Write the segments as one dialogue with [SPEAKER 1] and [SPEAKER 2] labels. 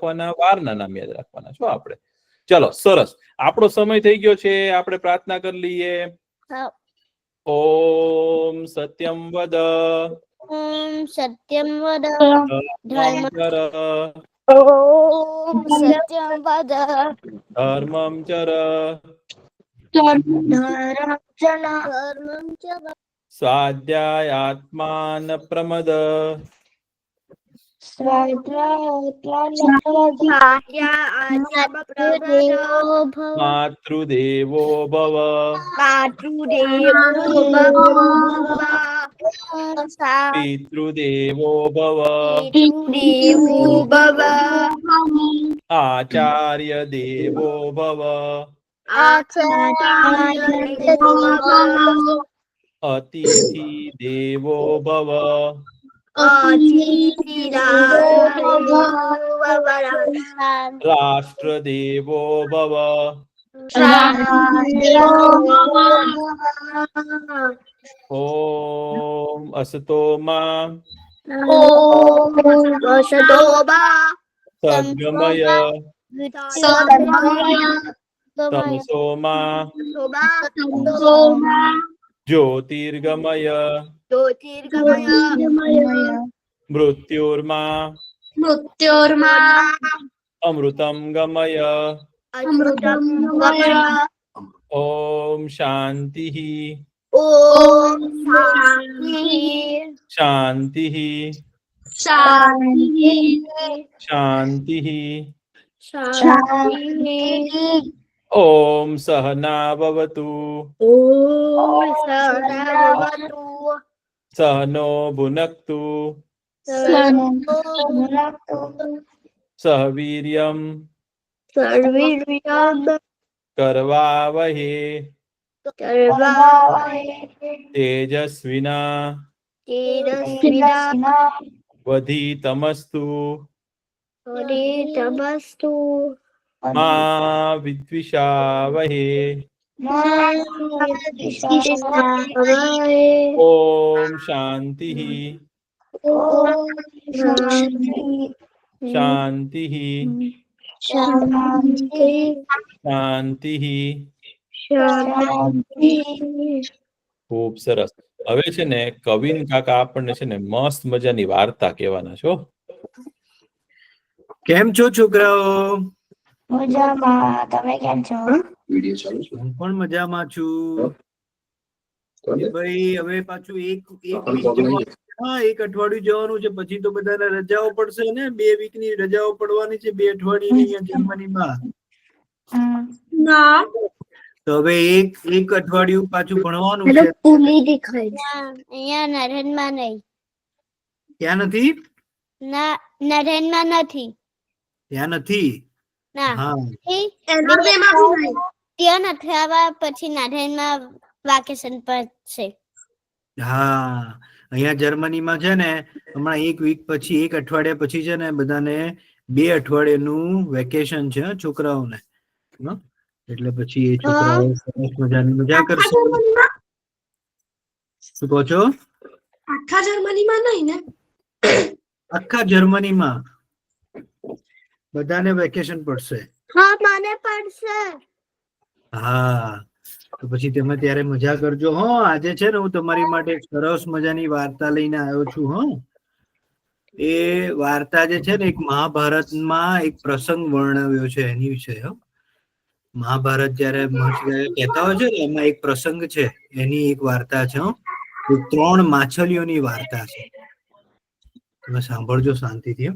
[SPEAKER 1] રાખવાના, વારના નામ યાદ રાખવાના છો આપણે. ચલો સરસ, આપણો સમય થઈ ગયો છે, આપણે પ્રાર્થના કરી લઈએ. ઓમ સત્યમ વદ,
[SPEAKER 2] ઓમ સત્યમ વદ,
[SPEAKER 1] ધર્મં ચર,
[SPEAKER 2] ઓમ સત્યમ વદ,
[SPEAKER 1] ધર્મં ચર,
[SPEAKER 2] ધર્મં ચર,
[SPEAKER 1] સ્વાધ્યાયાત્માન પ્રમદ, માતૃદેવો ભવ, પિતૃદેવો ભવ, આચાર્ય દેવો ભવ, અતિથિ દેવો ભવ, રાષ્ટ્ર દેવો ભવ, ઓમ અસતો માં સદ્ગમય, તમસો માં જ્યોતિર્ગમય, મૃત્યુર્મા અમૃતમ ગમય. ઓમ શાંતિ શાંતિ શાંતિ. ઓમ સહના ભવતુ, સહનો ભુનક્તુ, સહવીર્યમ કરવાવહે, તેજસ્વિના વધિતમસ્તુ, મા વિદ્વિષાવહે. ઓમ શાંતિ શાંતિ શાંતિ. ખૂબ સરસ. હવે છે ને કવિન કાકા આપણને છે ને મસ્ત મજાની વાર્તા કહેવાના છો.
[SPEAKER 3] કેમ છો છોકરાઓ?
[SPEAKER 2] મજામાં. તમે કેમ છો?
[SPEAKER 3] હું પણ મજામાં છું. ભાઈ હવે પાછું એક અઠવાડિયું જવાનું છે, પછી તો બધાને રજાઓ પડશે ને. 2 વીકની રજાઓ પડવાની છે, 2 અઠવાડિયાની જર્મનીમાં. તો હવે એક અઠવાડિયું પાછું ભણવાનું છે.
[SPEAKER 2] અહીંયા નરેનમાં નહીં.
[SPEAKER 3] ત્યાં નથી?
[SPEAKER 2] નરેનમાં નથી.
[SPEAKER 3] ત્યાં નથી? હા,
[SPEAKER 2] ત્યાં નથી આવવા. પછી નરેનમાં વેકેશન પર છે.
[SPEAKER 3] હા, અહીંયા જર્મનીમાં છે ને હમણાં 1 વીક પછી, 1 અઠવાડિયા પછી છે ને બધાને 2 અઠવાડિયાનું વેકેશન છે છોકરાઓને. એટલે પછી એ છોકરાઓ સરસ મજાની મજા કરશે. શું કહો છો?
[SPEAKER 4] આખા જર્મનીમાં નહીં ને?
[SPEAKER 3] આખા જર્મનીમાં બધાને વેકેશન પડશે.
[SPEAKER 2] હા, મને પડશે.
[SPEAKER 3] હા, તો પછી તમે ત્યારે મજા કરજો. હો, આજે છે ને હું તમારી માટે સરસ મજાની વાર્તા લઈને આવ્યો છું. હો, એ વાર્તા જે છે ને એક મહાભારતમાં એક પ્રસંગ વર્ણવ્યો છે એની વિશે. મહાભારત જયારે કહેતા હોય છે ને, એમાં એક પ્રસંગ છે, એની એક વાર્તા છે. 3 માછલીઓની વાર્તા છે. તમે સાંભળજો શાંતિથી.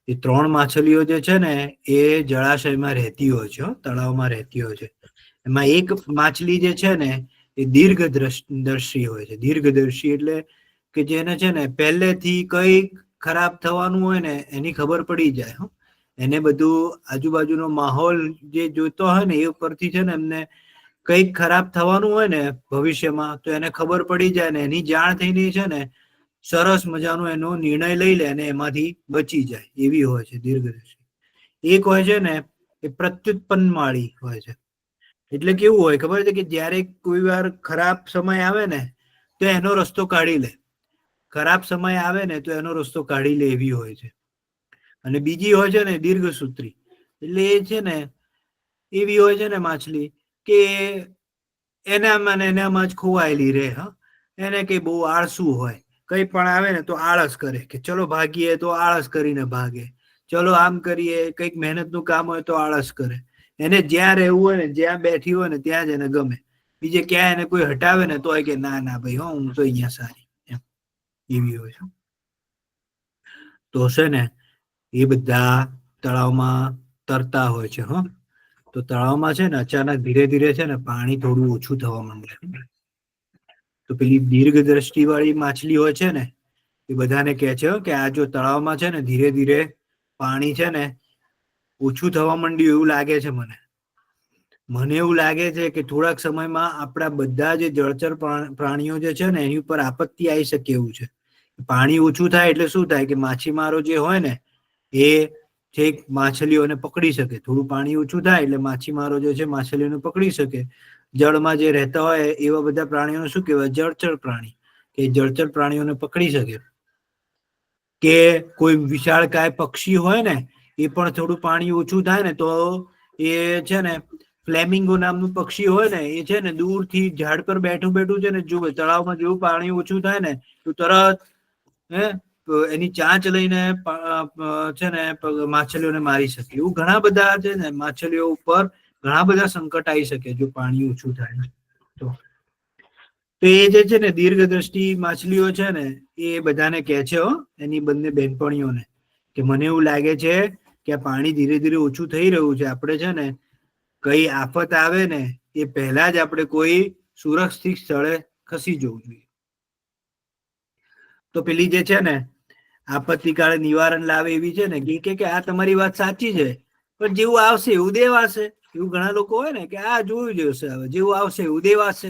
[SPEAKER 3] એ 3 માછલીઓ જે છે ને એ જળાશયમાં રહેતી હોય છે, તળાવમાં રહેતી હોય છે. એમાં એક માછલી જે છે ને એ દીર્ઘદર્શી હોય છે. દીર્ઘદર્શી એટલે કે જેને છે ને પહેલેથી કઈ ખરાબ થવાનું હોય ને એની ખબર પડી જાય. એને બધું આજુબાજુનો માહોલ જે જોતો હોય ને એ ઉપરથી છે ને એમને કઈક ખરાબ થવાનું હોય ને ભવિષ્યમાં, તો એને ખબર પડી જાય ને એની જાણ થઈને છે ને સરસ મજાનો એનો નિર્ણય લઈ લે અને એમાંથી બચી જાય. એવી હોય છે દીર્ઘદર્શી. એક હોય છે ને એ પ્રત્યુત્પન્ન માળી હોય છે. એટલે કેવું હોય ખબર છે કે જયારે કોઈ વાર ખરાબ સમય આવે ને તો એનો રસ્તો કાઢી લે. ખરાબ સમય આવે ને તો એનો રસ્તો કાઢી લે, એવી હોય છે. અને બીજી હોય છે ને દીર્ઘસૂત્રી, એટલે એ છે ને એવી હોય છે ને માછલી કે એનામાં ને એનામાં જ ખોવાયેલી રહે. હા, એને કઈ બહુ આળસુ હોય, કઈ પણ આવે ને તો આળસ કરે કે ચલો ભાગીએ, તો આળસ કરીને ભાગે, ચલો આમ કરીએ, કઈક મહેનતનું કામ હોય તો આળસ કરે. એને જ્યાં રહેવું હોય ને, જ્યાં બેઠી હોય ને ત્યાં જ એને ગમે. બીજે ક્યાં એને કોઈ હટાવે ને તો કે ના ના ભાઈ, હો હું તો અહીંયા સારી, એમ એવી હોય છે. તો છે ને એ બધા તળાવમાં તરતા હોય છે. હો, તો તળાવમાં છે ને અચાનક ધીરે ધીરે છે ને પાણી થોડું ઓછું થવા માંડે. તો પેલી દીર્ઘ દ્રષ્ટિ વાળી માછલી હોય છે ને એ બધાને કહે છે કે આ જો તળાવમાં છે ને ધીરે ધીરે પાણી છે ને ઓછું થવા માંડ્યું એવું લાગે છે. મને એવું લાગે છે કે થોડાક સમયમાં આપણા બધા જે જળચર પ્રાણીઓ જે છે ને એની ઉપર આપત્તિ આવી શકે એવું છે. પાણી ઓછું થાય એટલે શું થાય કે માછીમારો જે હોય ને એ છેક માછલીઓને પકડી શકે. થોડું પાણી ઓછું થાય એટલે માછીમારો જે છે માછલીઓને પકડી શકે. જળમાં જે રહેતા હોય એવા બધા પ્રાણીઓને શું કહેવાય? જળચર પ્રાણી. કે જળચર પ્રાણીઓને પકડી શકે. કે કોઈ વિશાળકાય પક્ષી હોય ને એ પણ થોડું પાણી ઓછું થાય ને તો એ છે ને ફ્લેમિંગો નામનું પક્ષી હોય ને એ છે ને દૂરથી ઝાડ પર બેઠું બેઠું છે ને જુએ તળાવમાં જેવું પાણી ઓછું થાય ને તો તરત એની ચાંચ લઈને છે ને માછલીઓને મારી શકે. એવું ઘણા બધા છે ને માછલીઓ ઉપર ઘણા બધા સંકટ આવી શકે જો પાણી ઓછું થાય તો એ જે છે ને દીર્ઘ દ્રષ્ટિ માછલીઓ છે ને એ બધાને કહે છે એની બંને બહેનપણીઓને કે મને એવું લાગે છે કે આ પાણી ધીરે ધીરે ઓછું થઈ રહ્યું છે. આપણે છે ને કઈ આફત આવે ને એ પહેલા જ આપણે કોઈ સુરક્ષિત સ્થળે ખસી જવું જોઈએ. તો પેલી જે છે ને આપત્તિકાળે નિવારણ લાવે એવી છે ને કે આ તમારી વાત સાચી છે, પણ જેવું આવશે એવું દેવાશે. એવું ઘણા લોકો હોય ને કે આ જોયું જશે, હવે જેવું આવશે એવું દેવાશે,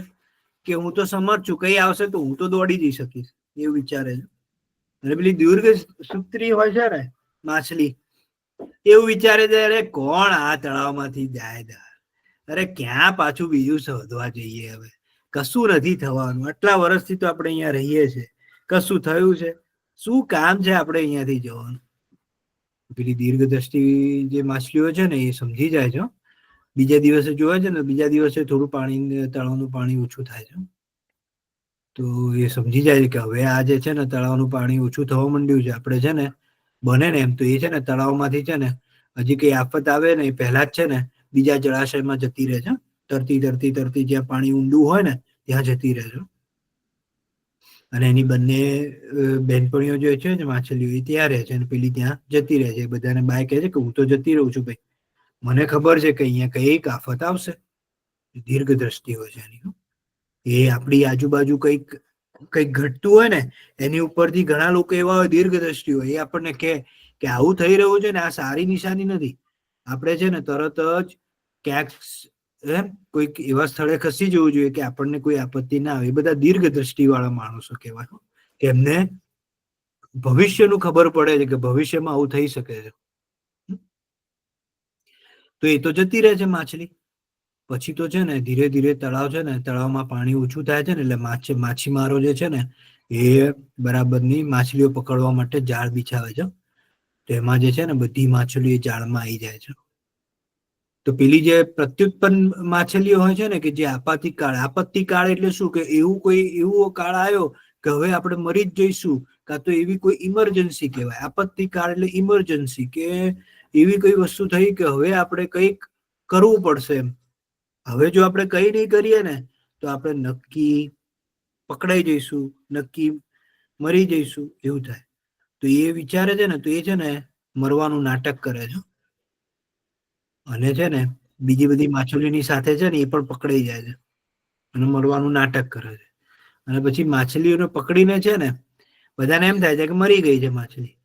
[SPEAKER 3] કે હું તો સમર્થ છું, કઈ આવશે તો હું તો દોડી જઈ શકીશ, એવું વિચારે છે. અને પેલી દીર્ઘ સૂત્રી હોય છે ને માછલી, એવું વિચારે છે અરે કોણ આ તળાવમાંથી જાય, અરે ક્યાં પાછું બીજું શોધવા જઈએ, હવે કશું નથી થવાનું. આટલા વર્ષથી તો આપણે અહીંયા રહીએ છીએ, કશું થયું છે? શું કામ છે આપણે અહીંયાથી જવાનું? પેલી દીર્ઘ દ્રષ્ટિ જે માછલીઓ છે ને એ સમજી જાય છે. બીજા દિવસે જોવે છે ને બીજા દિવસે થોડું પાણી તળાવનું પાણી ઓછું થાય છે. તો એ સમજી જાય છે કે હવે આ જે છે ને તળાવનું પાણી ઓછું થવા માંડ્યું છે. આપણે છે ને બને ને એમ તો એ છે ને તળાવમાંથી છે ને હજી કઈ આફત આવે ને એ પહેલા જ છે ને બીજા જળાશયમાં જતી રહે છે. તરતી તરતી તરતી જ્યાં પાણી ઊંડું હોય ને ત્યાં જતી રહે છે. અને એની બંને બહેનપણીઓ જે છે ને માછલીઓ એ ત્યાં રહે છે અને પેલી ત્યાં જતી રહે છે. બધાને બાય કહે છે કે હું તો જતી રહું છું ભાઈ, મને ખબર છે કે અહીંયા કઈક આફત આવશે. દીર્ઘ દ્રષ્ટિ હોય છે એની. એ આપણી આજુબાજુ કઈક ઘટતું હોય ને એની ઉપરથી ઘણા લોકો એવા હોય દીર્ઘ દ્રષ્ટિ હોય, એ આપણને કહે કે આવું થઈ રહ્યું છે ને આ સારી નિશાની નથી. આપણે છે ને તરત જ ક્યાંક કોઈક એવા સ્થળે ખસી જવું જોઈએ કે આપણને કોઈ આપત્તિ ના આવે. એ બધા દીર્ઘ દ્રષ્ટિ વાળા માણસો કહેવાય, કે એમને ભવિષ્યનું ખબર પડે છે કે ભવિષ્યમાં આવું થઈ શકે છે. તો એ તો જતી રહે છે માછલી. પછી તો છે ને ધીરે ધીરે તળાવ છે ને તળાવમાં પાણી ઓછું થાય છે ને એટલે માછીમારો જે છે ને એ બરાબરની માછલીઓ પકડવા માટે જાળ બિછાવે છે. તો એમાં જે છે ને બધી માછલીઓ જાળમાં આવી જાય છે. તો પેલી જે પ્રત્યુત્પન્ન માછલીઓ હોય છે ને કે જે આપત્તિ કાળ એટલે શું કે એવો કાળ આવ્યો કે હવે આપણે મરી જ જઈશું, કાં તો એવી કોઈ ઇમરજન્સી કહેવાય. આપત્તિ કાળ એટલે ઇમરજન્સી, કે એવી કઈ વસ્તુ થઈ કે હવે આપણે કંઈક કરવું પડશે એમ. હવે જો આપણે કઈ નહીં કરીએ ને તો આપણે નક્કી પકડાઈ જઈશું, નક્કી મરી જઈશું, એવું થાય. તો એ વિચારે છે ને તો એ છે ને મરવાનું નાટક કરે છે. અને છે ને બીજી બધી માછલીઓની સાથે છે ને એ પણ પકડાઈ જાય છે અને મરવાનું નાટક કરે છે. અને પછી માછલીઓને પકડીને છે ને બધાને એમ થાય છે કે મરી ગઈ છે માછલી,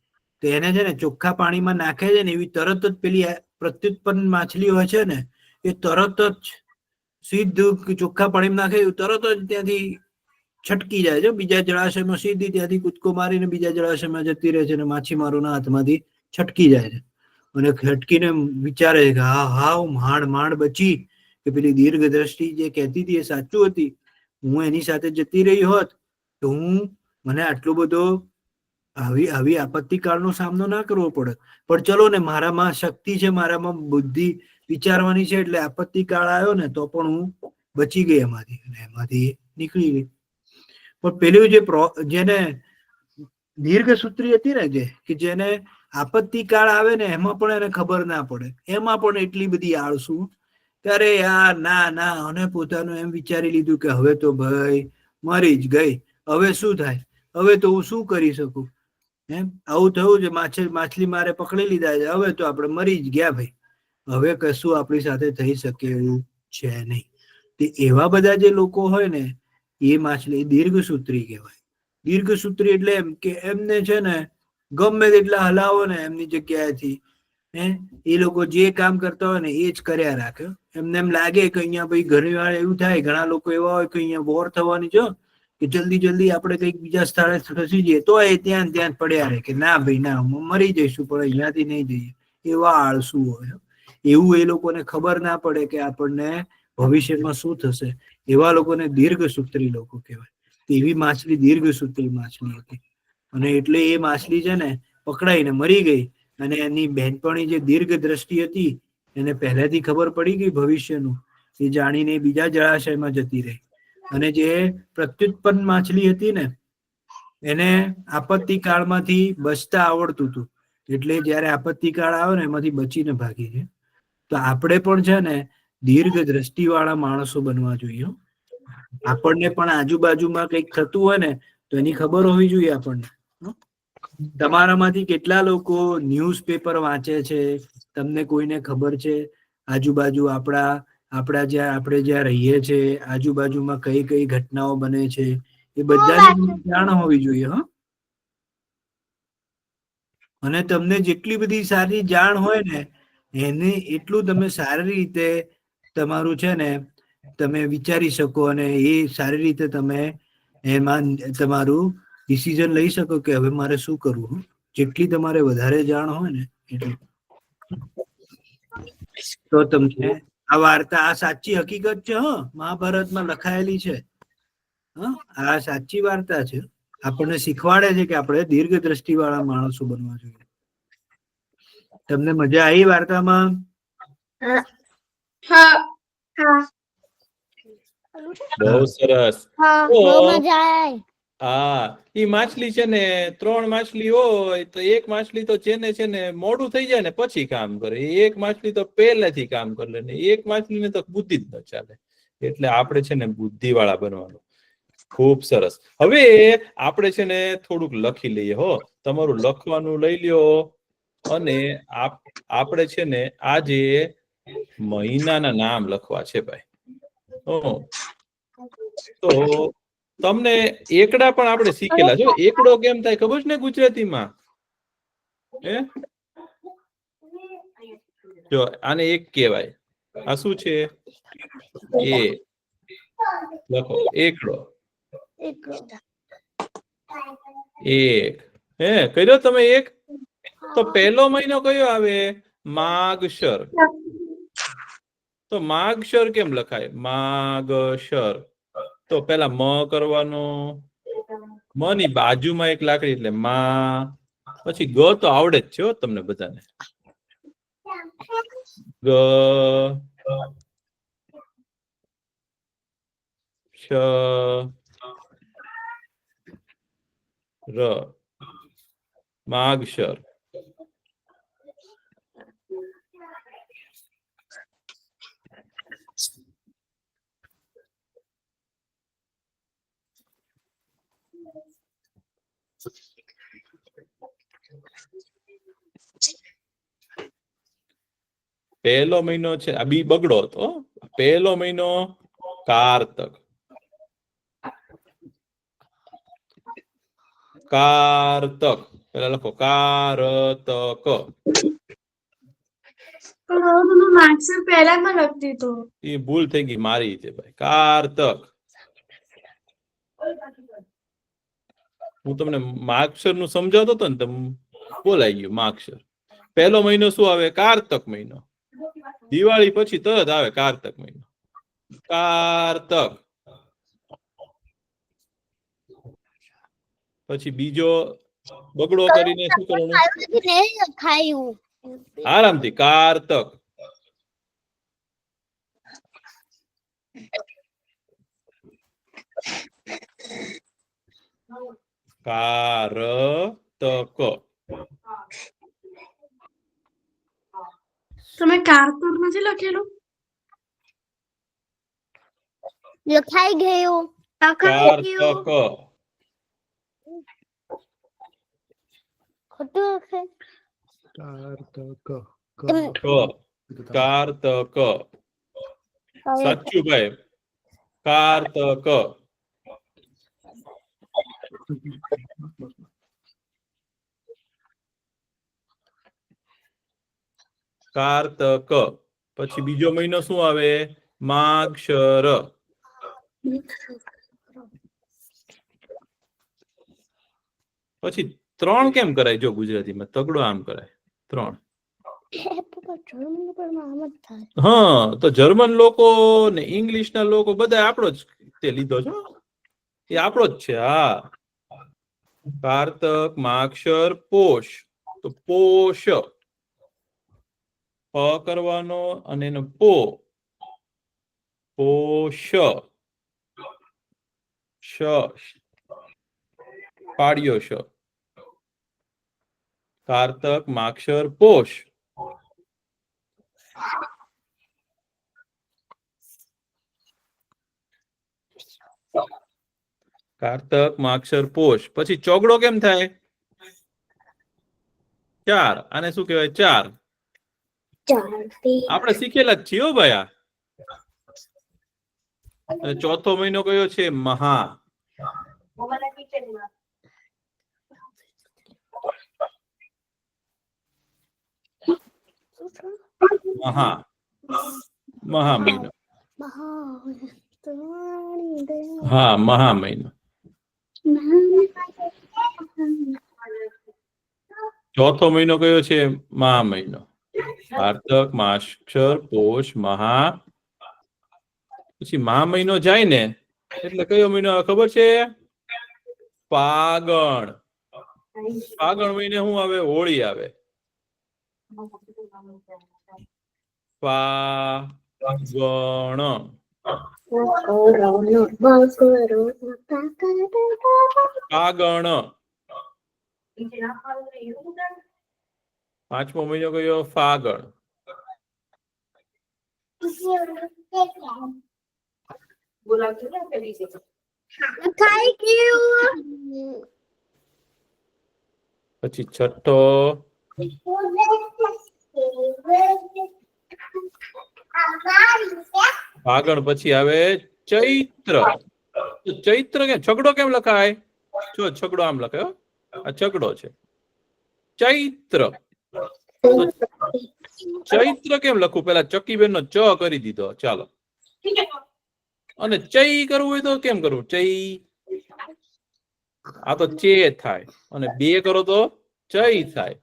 [SPEAKER 3] તો એને છે ને ચોખ્ખા પાણીમાં નાખે છે ને એવી તરત જ પેલી પ્રત્યુત્પન્ન માછલી હોય છે ને એ તરત જ સીધું ચોખ્ખા પાણીમાં નાખે તરત જ ત્યાંથી છટકી જાય છે. બીજા જળાશયમાં સીધી ત્યાંથી કૂદકો મારીને બીજા જળાશયમાં જતી રહે છે અને માછીમારોના હાથમાંથી છટકી જાય છે. અને છટકીને વિચારે છે કે હા હું માંડ બચી, કે પેલી દીર્ઘ દ્રષ્ટિ જે કહેતી હતી એ સાચું હતી. હું એની સાથે જતી રહી હોત તો મને આટલો બધો આવી આપત્તિકાળનો સામનો ના કરવો પડે. પણ ચલો ને, મારામાં શક્તિ છે, મારામાં બુદ્ધિ વિચારવાની છે, એટલે આપત્તિકાળ આવ્યો ને તો પણ હું બચી ગઈ એમાંથી, અને એમાંથી નીકળી ગઈ. પણ પેલું જેને દીર્ઘસૂત્રી હતી ને, કે જેને આપત્તિકાળ આવે ને એમાં પણ એને ખબર ના પડે, એમાં પણ એટલી બધી આળસુ, ત્યારે યાર ના અને પોતાનું એમ વિચારી લીધું કે હવે તો ભાઈ મરી જ ગઈ, હવે શું થાય, હવે તો હું શું કરી શકું, એમ આવું થયું છે, માછલી મારે પકડી લીધા છે, હવે તો આપણે મરી જ ગયા ભાઈ, હવે કશું આપણી સાથે થઈ શકે એવું છે નહીં. તે એવા બધા જે લોકો હોય ને, એ માછલી દીર્ઘસૂત્રી કહેવાય. દીર્ઘસૂત્રી એટલે એમ કે એમને છે ને ગમે તેટલા હલાવો ને એમની જગ્યાએથી, એ લોકો જે કામ કરતા હોય ને એ જ કર્યા રાખે. એમને એમ લાગે કે અહીંયા ભાઈ ઘણી વાર એવું થાય, ઘણા લોકો એવા હોય કે અહીંયા વોર થવાની છે, કે જલ્દી આપણે કંઈક બીજા સ્થળે ખસી જઈએ તો એ ત્યાં પડ્યા રહે કે ના ભાઈ ના, મરી જઈશું પણ અહીંયાથી નહીં જઈએ. એવા આળસુ હોય. એવું એ લોકોને ખબર ના પડે કે આપણને ભવિષ્યમાં શું થશે. એવા લોકોને દીર્ઘસૂત્રી લોકો કહેવાય. એવી માછલી દીર્ઘસૂત્રી માછલી હતી, અને એટલે એ માછલી છે ને પકડાઈને મરી ગઈ, અને એની બહેનપણી જે દીર્ઘ દ્રષ્ટિ હતી એને પહેલેથી ખબર પડી ગઈ ભવિષ્યનું, એ જાણીને બીજા જળાશયમાં જતી રહી. અને જે પ્રત્યુત્પન્ન માછલી હતી ને, એને આપત્તિ કાળમાંથી બચતા આવડતું હતું, એટલે જયારે આપત્તિ કાળ આવે ને એમાંથી બચીને ભાગી છે. તો આપણે પણ છે ને દીર્ઘ દ્રષ્ટિ વાળા માણસો બનવા જોઈએ. આપણને પણ આજુબાજુમાં કંઈક થતું હોય ને તો એની ખબર હોવી જોઈએ આપણને. તમારામાંથી કેટલા લોકો ન્યૂઝપેપર વાંચે છે? તમને કોઈને ખબર છે આજુબાજુ આપણે જ્યાં રહીએ છીએ આજુબાજુમાં કઈ કઈ ઘટનાઓ બને છે? એ બધાની જાણ હોવી જોઈએ. અને તમને જેટલી બધી સારી જાણ હોય ને એને એટલું તમે સારી રીતે તમારું છે ને તમે વિચારી શકો, અને એ સારી રીતે તમે એમાં તમારું ડિસિઝન લઈ શકો કે હવે મારે શું કરવું. જેટલી તમારે વધારે જાણ હોય ને એટલી. તો તમને આ વાર્તા, આ સાચી હકીકત છે, મહાભારતમાં લખાયેલી છે. આ સાચી વાર્તા છે. આપણને શીખવાડે છે કે આપણે દીર્ઘ દ્રષ્ટિ વાળા માણસો બનવા જોઈએ. તમને મજા આવી વાર્તામાં?
[SPEAKER 1] બહુ સરસ.
[SPEAKER 2] બહુ મજા આવી.
[SPEAKER 1] હા, ઈ માછલી છે ને 3 માછલી હોય તો એક માછલી તો છે ને મોડું થઈ જાય ને પછી કામ કરે, એક માછલી તો પહેલેથી કામ કરે લે, ને એક માછલીને તો બુદ્ધિ જ ન ચાલે. એટલે આપણે છે ને બુદ્ધિ વાળા બનવાનું. ખૂબ સરસ. હવે આપણે છે ને થોડુંક લખી લઈએ. તમારું લખવાનું લઈ લ્યો, અને આપણે છે ને આજે મહિનાના નામ લખવા છે ભાઈ. તો તમને એકડા પણ આપણે શીખેલા છો. એકડો કેમ થાય ખબર છે ને ગુજરાતીમાં? જો આને એક કહેવાય. આ શું છે? લખો એકડો. એક. કર્યો તમે એક? તો પહેલો મહિનો કયો આવે? માગશર. તો માગશર કેમ લખાય? માગશર. તો પેલા મ કરવાનો, મ ની બાજુમાં એક લાકડી એટલે મા, પછી ગ તો આવડે જ છે તમને બધાને. ગ, શ, ર, માગશર. પહેલો મહિનો છે, આ બી બગડો હતો. પહેલો મહિનો કારતક. કારતક. પેલા લખો કારતક.
[SPEAKER 4] પહેલામાં લખતી તો
[SPEAKER 1] એ ભૂલ થઈ ગઈ મારી છે ભાઈ. કારતક. હું તમને માગશર નું સમજાવતો હતો ને, તમે બોલાઈ ગયું માગશર. પહેલો મહિનો શું આવે? કારતક મહિનો. દિવાળી પછી તરત આવે કારતક મહિનો. કારતક. પછી બીજો બગડો કરીને શું કરવાનું?
[SPEAKER 2] ખાયું નથી ને ખાયું
[SPEAKER 1] આરામથી કારતક. કારતક.
[SPEAKER 4] તમે કારતર નથી લખેલું?
[SPEAKER 2] લખાઈ ગયું
[SPEAKER 1] કારતક.
[SPEAKER 2] ખોટું હશે
[SPEAKER 3] કારતક.
[SPEAKER 1] ક. કારતક. સાચું ભાઈ. કારતક. કારતક. પછી બીજો મહિનો શું આવે? માગશર. પછી 3 કેમ કરાય? જો ગુજરાતીમાં તગડો આમ કરાય. 3. હા, તો જર્મન લોકો ને ઇંગ્લિશ ના લોકો બધા આપણો જ તે લીધો છે. એ આપણો જ છે. હા, કારતક, માગશર, પોષ. તો પોષ પ કરવાનો અને એનો પો. પોષ. શ પાડ્યો શ. કારતક, માગશર, પોષ. કારતક, માગશર, પોષ. પછી ચોગડો કેમ થાય? 4. આને શું કહેવાય? 4. આપણે શીખેલા જ છીએ હો ભાઈ આ. અને ચોથો મહિનો કયો છે? મહા. મહા. મહા મહિનો. હા, મહા મહિનો. ચોથો મહિનો કયો છે? મહા મહિનો. કારતક, માગશર, પોષ, મહા. પછી મહા મહિનો જાય ને એટલે કયો મહિનો આવે ખબર છે? ફાગણ. ફાગણ મહિને શું આવે? હોળી આવે. ફાગણ. ફાગણ. 5મો મહિનો કયો? ફાગણ.
[SPEAKER 2] ખાઈ ગયું
[SPEAKER 1] પછી છઠ્ઠો ફાગણ. પછી આવે ચૈત્ર. ચૈત્ર કેમ? છગડો કેમ લખાય? જો છગડો આમ લખાય. આ છગડો છે. ચૈત્ર. ચૈત્ર કેમ લખું? પેલા ચક્કીબેન નો ચ કરી દીધો. ચાલો. અને ચૈ કરવું હોય તો કેમ કરવું? ચૈ. આ તો ચે થાય. અને 2 કરો તો ચૈ થાય.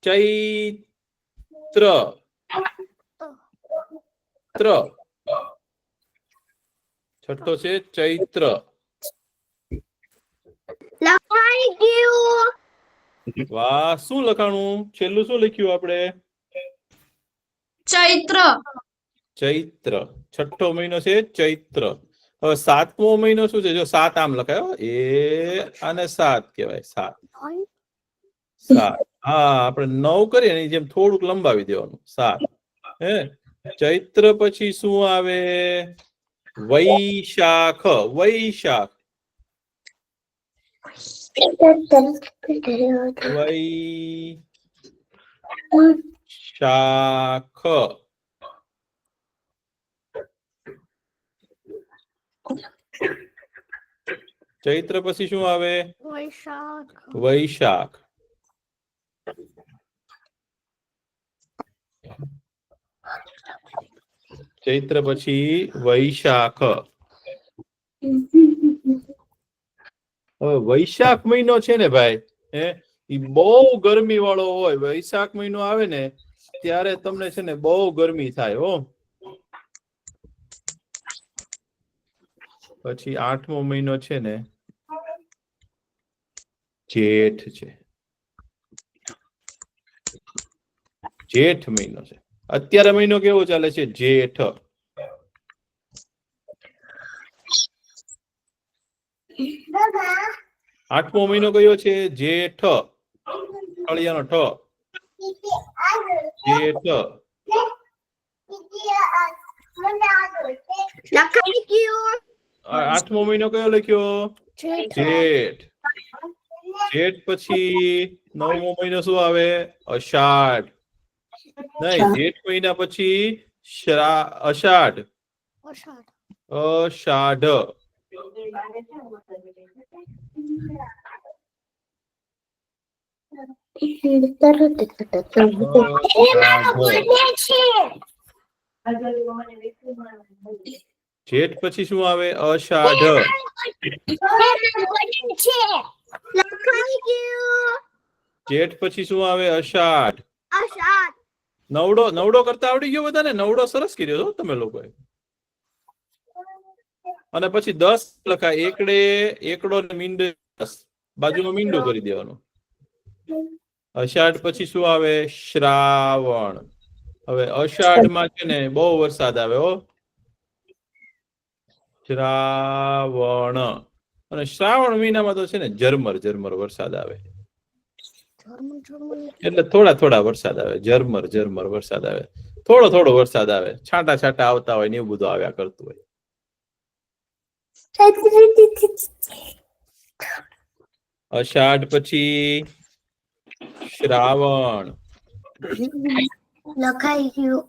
[SPEAKER 1] ચૈત્ર. છઠ્ઠો છે ચૈત્ર.
[SPEAKER 2] લખાઈ ગયું
[SPEAKER 1] વાહ, શું લખાણું? છેલ્લું શું લખ્યું આપણે?
[SPEAKER 4] ચૈત્ર.
[SPEAKER 1] ચૈત્ર. છઠ્ઠો મહિનો છે ચૈત્ર. હવે 7મો મહિનો શું છે? જો 7 આમ લખાય. એ અને 7 કહેવાય. 7. હા, આપણે 9 કરીએ ને જેમ થોડુંક લંબાવી દેવાનું. 7. હે ચૈત્ર પછી શું આવે? વૈશાખ. વૈશાખ. વૈશાખ. ચૈત્ર પછી શું આવે? વૈશાખ. ચૈત્ર પછી વૈશાખ. હવે વૈશાખ મહિનો છે ને ભાઈ, એ બહુ ગરમી વાળો હોય. વૈશાખ મહિનો આવે ને ત્યારે તમને છે ને બહુ ગરમી થાય હો. પછી 8મો મહિનો છે ને જેઠ છે. જેઠ મહિનો છે. અત્યારે મહિનો કેવો ચાલે છે? જેઠ. 8મો મહિનો કયો છે? જેઠ. અળિયાનો ઠ. જેઠ.
[SPEAKER 2] લખાઈ ગયું.
[SPEAKER 1] 8મો મહિનો કયો લખ્યો? જેઠ. જેઠ પછી 9મો મહિનો શું આવે? અષાઢ. નહીં, જેઠ મહિના પછી અષાઢ. અષાઢ. જેઠ પછી શું આવે? અષાઢ.
[SPEAKER 2] લખાઈ ગયું.
[SPEAKER 1] જેઠ પછી શું આવે? અષાઢ.
[SPEAKER 2] અષાઢ.
[SPEAKER 1] નવડો કરતા આવડી ગયો બધાને? નવડો સરસ કર્યો છો તમે લોકોએ. અને પછી 10 લખાય. એકડો ને મીંડો 10. બાજુમાં મીંડું કરી દેવાનું. અષાઢ પછી શું આવે? શ્રાવણ. હવે અષાઢમાં છે ને બહુ વરસાદ આવે હો. શ્રાવણ. અને શ્રાવણ મહિનામાં તો છે ને ઝરમર વરસાદ આવે. એટલે થોડા વરસાદ આવે. ઝરમર વરસાદ આવે. થોડો વરસાદ આવે. છાંટા આવતા હોય ને એવું બધું આવ્યા કરતું હોય. અષાઢ પછી શ્રાવણ.
[SPEAKER 2] લખાઈ ગયું.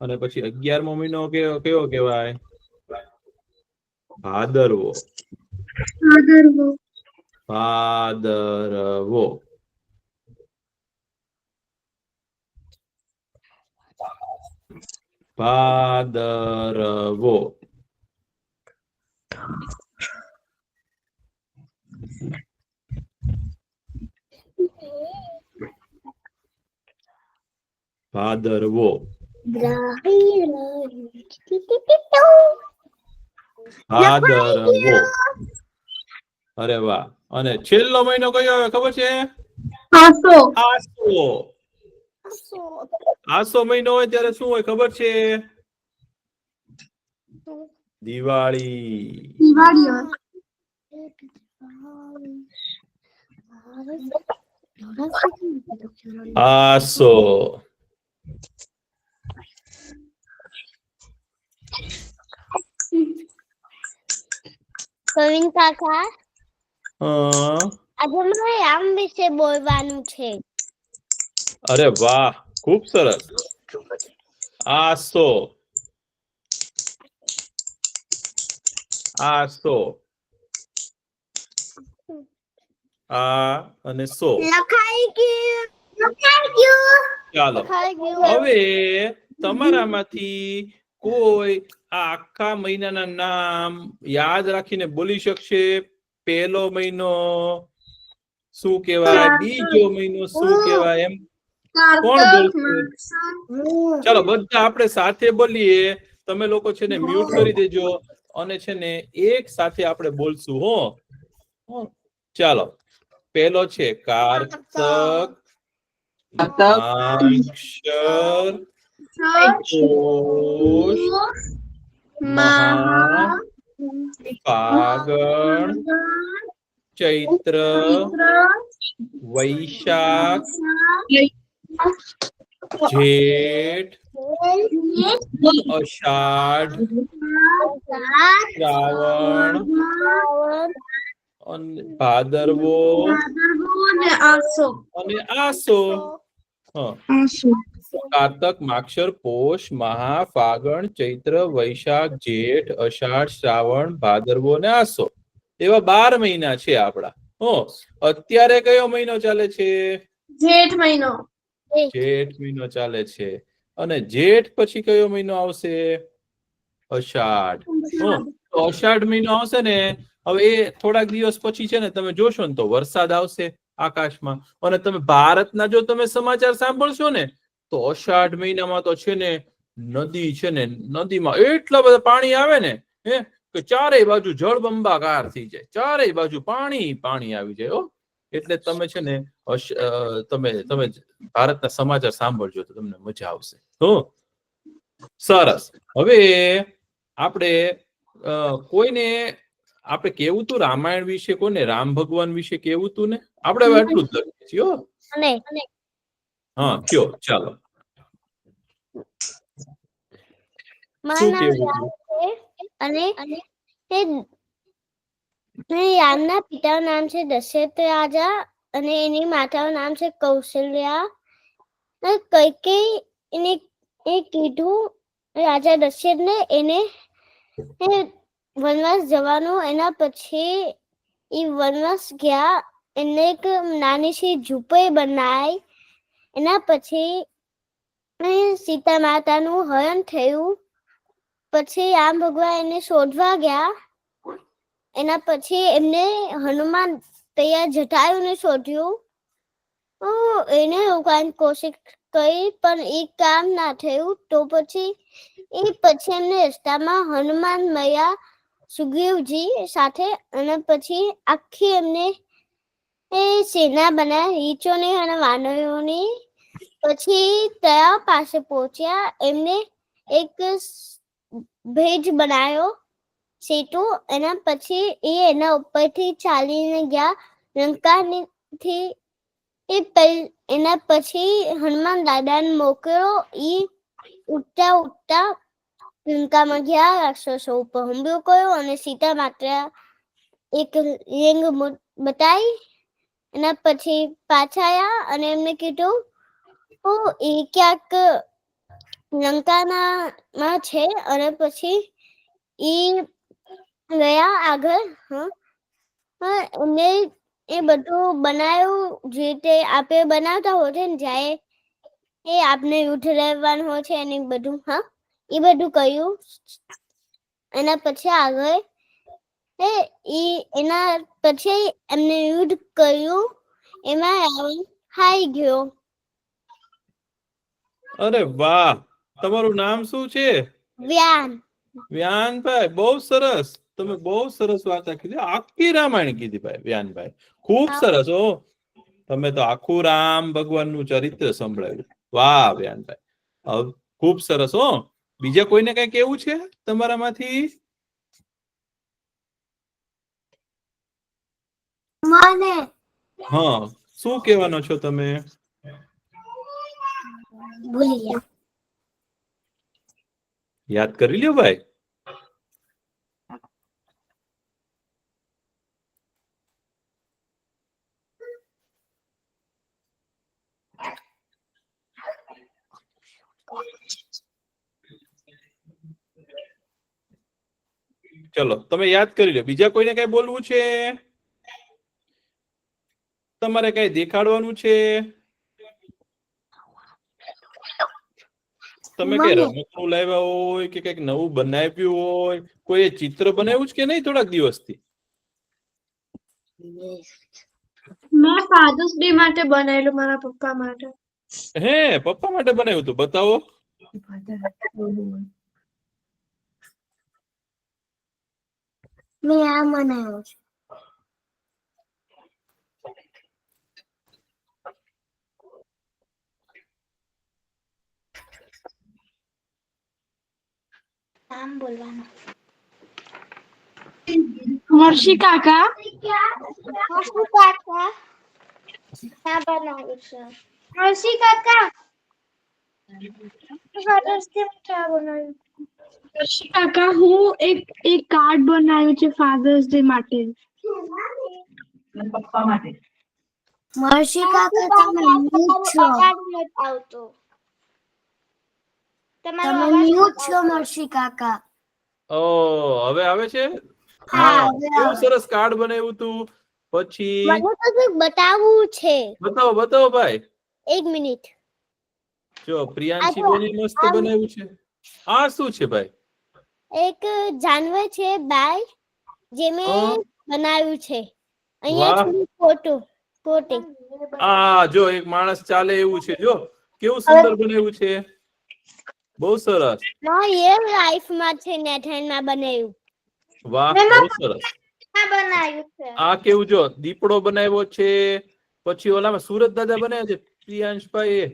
[SPEAKER 1] અને પછી 11મો મહિનો કેવો કહેવાય? ભાદરવો. ભાદરવો. ભાદરવો. ભાદરવો. ભાદરવો. અરે વાહ. અને છેલ્લો મહિનો કયો આવે ખબર છે?
[SPEAKER 4] આસો.
[SPEAKER 1] આસો મહિનો હોય ત્યારે શું હોય ખબર છે? દિવાળી. આસો.
[SPEAKER 2] પ્રવીણ કાકા,
[SPEAKER 1] હા.
[SPEAKER 2] આજે મારે આમ વિશે બોલવાનું છે.
[SPEAKER 1] અરે વાહ, ખૂબ સરસ. આસો. આ અને સો.
[SPEAKER 2] લખાઈ ગયું.
[SPEAKER 1] ચાલો હવે તમારામાંથી કોઈ આ આખા મહિનાના નામ યાદ રાખીને બોલી શકશે? પહેલો મહિનો શું કહેવાય? બીજો મહિનો શું કહેવાય? એમ કોણ બોલશે? ચાલો બધા આપણે સાથે બોલીએ. તમે લોકો છે ને મ્યુટ કરી દેજો અને છે ને એક સાથે આપણે બોલશું. હો, ચાલો. પહેલો છે કાર્તક, અક્ષર, પોષ, મહા, ફાગણ, ચૈત્ર, વૈશાખ, જેઠ, અષાઢ, શ્રાવણ, ભાદરવો અને આસો. કાર્તક, માક્ષર, પોષ, મહા, ફાગણ, ચૈત્ર, વૈશાખ, જેઠ, અષાઢ, શ્રાવણ, ભાદરવો અને આસો. એવા 12 મહિના છે આપડા. અત્યારે કયો મહિનો ચાલે છે?
[SPEAKER 4] જેઠ મહિનો.
[SPEAKER 1] જેઠ મહિનો ચાલે છે. અને જેઠ પછી કયો મહિનો આવશે? અષાઢ. અષાઢ મહિનો આવશે ને, હવે એ થોડાક દિવસ પછી છે ને તમે જોશો ને તો વરસાદ આવશે આકાશમાં. અને તમે ભારતના જો તમે સમાચાર સાંભળશો ને તો અષાઢ મહિનામાં તો છે ને નદી છે ને, નદીમાં એટલા બધા પાણી આવે ને કે ચારેય બાજુ જળબંબાકાર થઈ જાય. ચારેય બાજુ પાણી આવી જાય. એટલે તમે છે ને તમે ભારતના સમાચાર સાંભળજો તો તમને મજા આવશે. તો સરસ. હવે આપણે કોઈને આપણે કેવું તું રામાયણ વિશે, કોને રામ ભગવાન વિશે કેવું તું ને આપણે હવે આટલું જ લખીએ છીએ હો.
[SPEAKER 2] અને
[SPEAKER 1] હા કયો ચાલો
[SPEAKER 2] મારું
[SPEAKER 1] શું
[SPEAKER 2] નામ
[SPEAKER 1] કેવું
[SPEAKER 2] રામ છે અને રામના પિતાનું નામ છે દશરથ રાજા અને એની માતાનું નામ છે કૌશલ્યા. કૈકેયી એને કીધું રાજા દશરથને એને વનવાસ જવાનું. એના પછી એ વનવાસ ગયા. એને એક નાની સી ઝૂંપડી બનાવી. એના પછી સીતા માતાનું હરણ થયું. પછી રામ ભગવાન એને શોધવા ગયા. એના પછી એમને હનુમાન તૈયાર જટાયુને શોધ્યું. એને રોકવાની કોશિશ કરી પણ એ કામ ના થયું. તો પછી એમને રસ્તામાં હનુમાન મળ્યા સુગ્રીવજી સાથે. અને પછી આખી એમને સેના બનાવી રીંછોની અને વાનરોની. પછી તળાવ પાસે પહોંચ્યા. એમને એક ભેજ બનાવ્યો સેતુ. એના પછી એના ઉપરથી ચાલીને ગયા લંકાથી. એના પછી હનુમાન દાદાને મોકલ્યો. ઉઠતા ઉઠતા લંકામાં ગયા. રાક્ષસો ઉપર હુમલો કર્યો અને સીતા માતા એક રિંગ બતાવી. એના પછી પાછા આવ્યા અને એમને કીધું એ ક્યાંક લંકામાં છે. અને પછી એ ગયા આગળ. એમને એ બધું બનાવ્યું જે રીતે આપણે બનાવતા હોય ને જાય આપને યુદ્ધ લેવાનું હોય છે એને બધું. એ બધું કર્યું. એના પછી આગળ એના પછી એમને યુદ્ધ કર્યું. એમાં રાવણ હારી ગયો.
[SPEAKER 1] અરે વાહ. તમારું નામ શું છે?
[SPEAKER 2] વ્યાન.
[SPEAKER 1] વ્યાનભાઈ બહુ સરસ. તમે બહુ સરસ વાર્તા કીધી. આખી રામાયણ કીધી ભાઈ વ્યાનભાઈ. ખૂબ સરસ. તમે તો આખું રામ ભગવાનનું ચરિત્ર સંભળાવ્યું. વાહ વ્યાનભાઈ ખૂબ સરસ. બીજા કોઈને કઈ કેવું છે તમારામાંથી? હા શું કહેવાનો છો તમે?
[SPEAKER 2] ભૂલી ગયા.
[SPEAKER 1] યાદ કરી લ્યો ભાઈ. ચલો તમે યાદ કરી લો. બીજા કોઈને કઈ બોલવું છે? તમારે કઈ દેખાડવાનું છે? તમે કઈ રમકડું લાવ્યા હોય કે કઈક નવું બનાવ્યું હોય? કોઈ ચિત્ર બનાવ્યું છે કે નહીં થોડાક દિવસથી?
[SPEAKER 4] મેં ફાધર્સ ડે માટે બનાવેલું મારા પપ્પા માટે.
[SPEAKER 1] હે પપ્પા માટે બનાવ્યું હતું? બતાવો.
[SPEAKER 2] મેં આ બનાવ્યો છે. નામ બોલવાનું.
[SPEAKER 4] હર્ષી કાકા.
[SPEAKER 2] ક્યાં બનાવ્યું છે?
[SPEAKER 4] હર્ષી કાકા. ફાધર્સ ડે માટે આ બનાવ્યું. હર્ષી કાકા હું એક કાર્ડ બનાવ્યું છે ફાધર્સ ડે માટે.
[SPEAKER 3] પપ્પા માટે.
[SPEAKER 2] મર્ષી કાકા તમે મ્યુટ છો. તમે મ્યુટ છો મર્ષી કાકા.
[SPEAKER 1] હવે આવે છે?
[SPEAKER 2] હા,
[SPEAKER 1] કેવું સરસ કાર્ડ બનાવ્યું તું. પછી
[SPEAKER 2] મને તો કંઈક બતાવવું છે.
[SPEAKER 1] બતાવો બતાવો ભાઈ.
[SPEAKER 2] એક મિનિટ.
[SPEAKER 1] જો પ્રિયાંશી બેની મસ્ત બનાવ્યું છે. આ શું છે ભાઈ? એક
[SPEAKER 2] જાનવર છે બાય જે મેં બનાવ્યું છે.
[SPEAKER 1] વાહ.
[SPEAKER 2] અહીંયા છે ફોટો.
[SPEAKER 1] જો એક માણસ ચાલે એવું છે. જો કેવું સુંદર બનાવ્યું છે. બહુ સરસ.
[SPEAKER 2] રિયલ લાઈફ માં છે નેથન માં બનાવ્યું.
[SPEAKER 1] વાહ બહુ સરસ.
[SPEAKER 2] બનાવ્યું છે.
[SPEAKER 1] આ કેવું જો દીપડો બનાવ્યો છે. પછી ઓલામાં સુરત દાદા બનાવ્યા છે. પ્રિયાંશભાઈ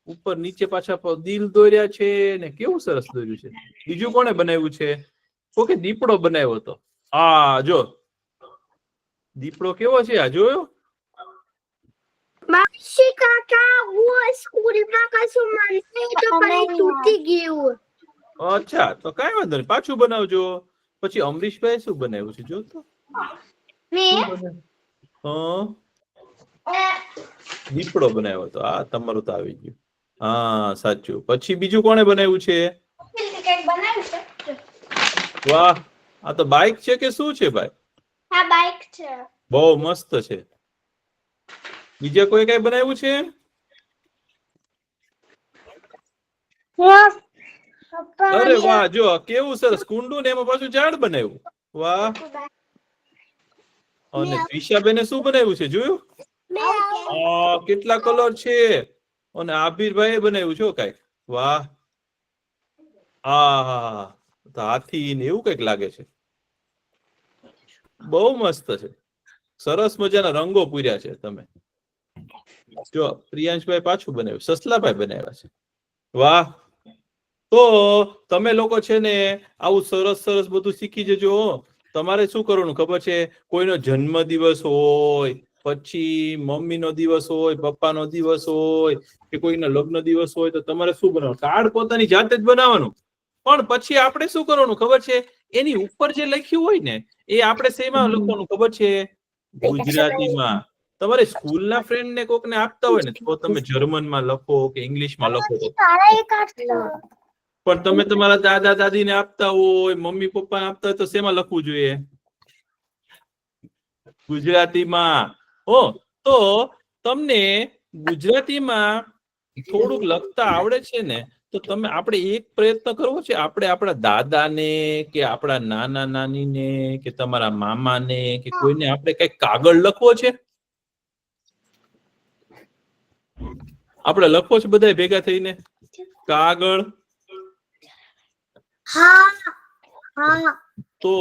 [SPEAKER 1] ઉપર નીચે પાછા દિલ દોર્યા છે ને કેવું સરસ દોર્યું છે. બીજું કોણે બનાવ્યું છે? ઓકે, દીપડો બનાવ્યો હતો. આ જો દીપડો કેવો છે, આ જોયો?
[SPEAKER 4] માસી કાકા હું સ્કૂલમાં કશું મને તો પછી તૂટી ગયું.
[SPEAKER 1] અચ્છા, તો કઈ વાંધો નહીં, પાછું બનાવજો. પછી અમરીશભાઈ શું બનાવ્યું છે જો તો? દીપડો બનાવ્યો હતો. આ તમારું તો આવી ગયું. હા સાચું. પછી બીજું કોણે બનાવ્યું છે? વાહ, આ તો બાઇક છે કે શું છે ભાઈ?
[SPEAKER 4] હા બાઇક છે.
[SPEAKER 1] બહુ મસ્ત છે. બીજા કોઈ કઈ બનાવ્યું છે? અરે વાહ, જો કેવું સરસ કુંડું ને એમાં પાછું ઝાડ બનાવ્યું. વાહ. અને ત્રિષાબેને શું બનાવ્યું છે જોયું? કેટલા કલર છે. અને આભીરભાઈ બનાવ્યું છે કઈક. વાહ. હા, હાથી ને એવું કઈક લાગે છે. બહુ મસ્ત છે. સરસ મજાના રંગો પૂર્યા છે તમે. જો પ્રિયાંશભાઈ પાછું બનાવ્યું, સસલાભાઈ બનાવ્યા છે. વાહ. તો તમે લોકો છે ને આવું સરસ સરસ બધું શીખી જજો. તમારે શું કરવાનું ખબર છે? કોઈનો જન્મ દિવસ હોય, પછી મમ્મીનો દિવસ હોય, પપ્પાનો દિવસ હોય, કે કોઈનો લગ્ન દિવસ હોય, તો તમારે શું બનાવવાનું? કાર્ડ પોતાની જાતે જ બનાવવાનું. પણ પછી આપણે શું કરવાનું ખબર છે? એની ઉપર જે લખ્યું હોય ને એ આપણે શેમાં લખવાનું ખબર છે? ગુજરાતીમાં. તમારે સ્કૂલના ફ્રેન્ડ ને કોકને આપતા હોય ને તો તમે જર્મનમાં લખો કે ઇંગ્લિશમાં લખો. પણ તમે તમારા દાદા દાદી ને આપતા હોય, મમ્મી પપ્પા ને આપતા હોય તો શેમાં લખવું જોઈએ? ગુજરાતીમાં. તો તમને ગુજરાતીમાં થોડુંક લખતા આવડે છે ને તો તમે આપણે એક પ્રયત્ન કરવો છે. આપણે આપણા દાદાને કે આપણા નાના નાનીને કે તમારા મામાને કે કોઈને આપણે કઈક કાગળ લખવો છે. આપણે લખવો છે બધા ભેગા થઈને કાગળ. તો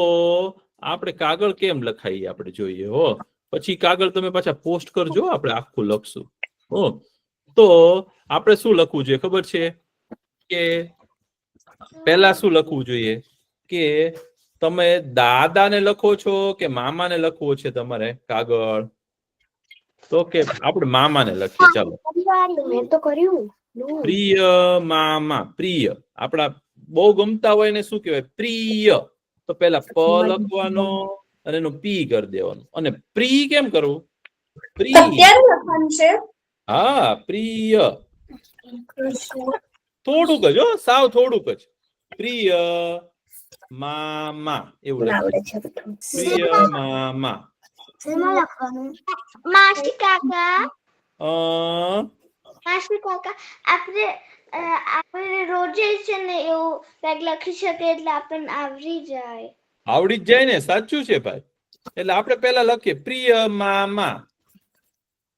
[SPEAKER 1] આપણે કાગળ કેમ લખાઈએ આપણે જોઈએ. પછી કાગળ તમે પાછા પોસ્ટ કરજો, આપણે આખું લખશું. તો આપણે શું લખવું જોઈએ ખબર છે? કે પહેલા શું લખવું જોઈએ કે તમે દાદાને લખો છો કે મામાને લખવો છે તમારે કાગળ? તો કે આપણે મામાને લખીએ. ચાલો,
[SPEAKER 4] મેં તો કર્યું.
[SPEAKER 1] પ્રિય મામા. પ્રિય આપણા બહુ ગમતા હોય ને શું કહેવાય? પ્રિય. તો પેલા પ લખવાનો અને એનું પી કરી દેવાનું. અને પ્રી કેમ કરવું? પ્રિય. હા, પ્રિય. થોડુંક જ, સાવ થોડુંક જ. પ્રિય મામા એવું લખીએ. પ્રિય મામા.
[SPEAKER 2] માસી કાકા આપણે રોજે છે ને એવું કંઈક લખી શકે એટલે આપણને આવડી જાય.
[SPEAKER 1] આવડી જ જાય ને. સાચું છે ભાઈ. એટલે આપણે પેલા લખીએ પ્રિય મામા.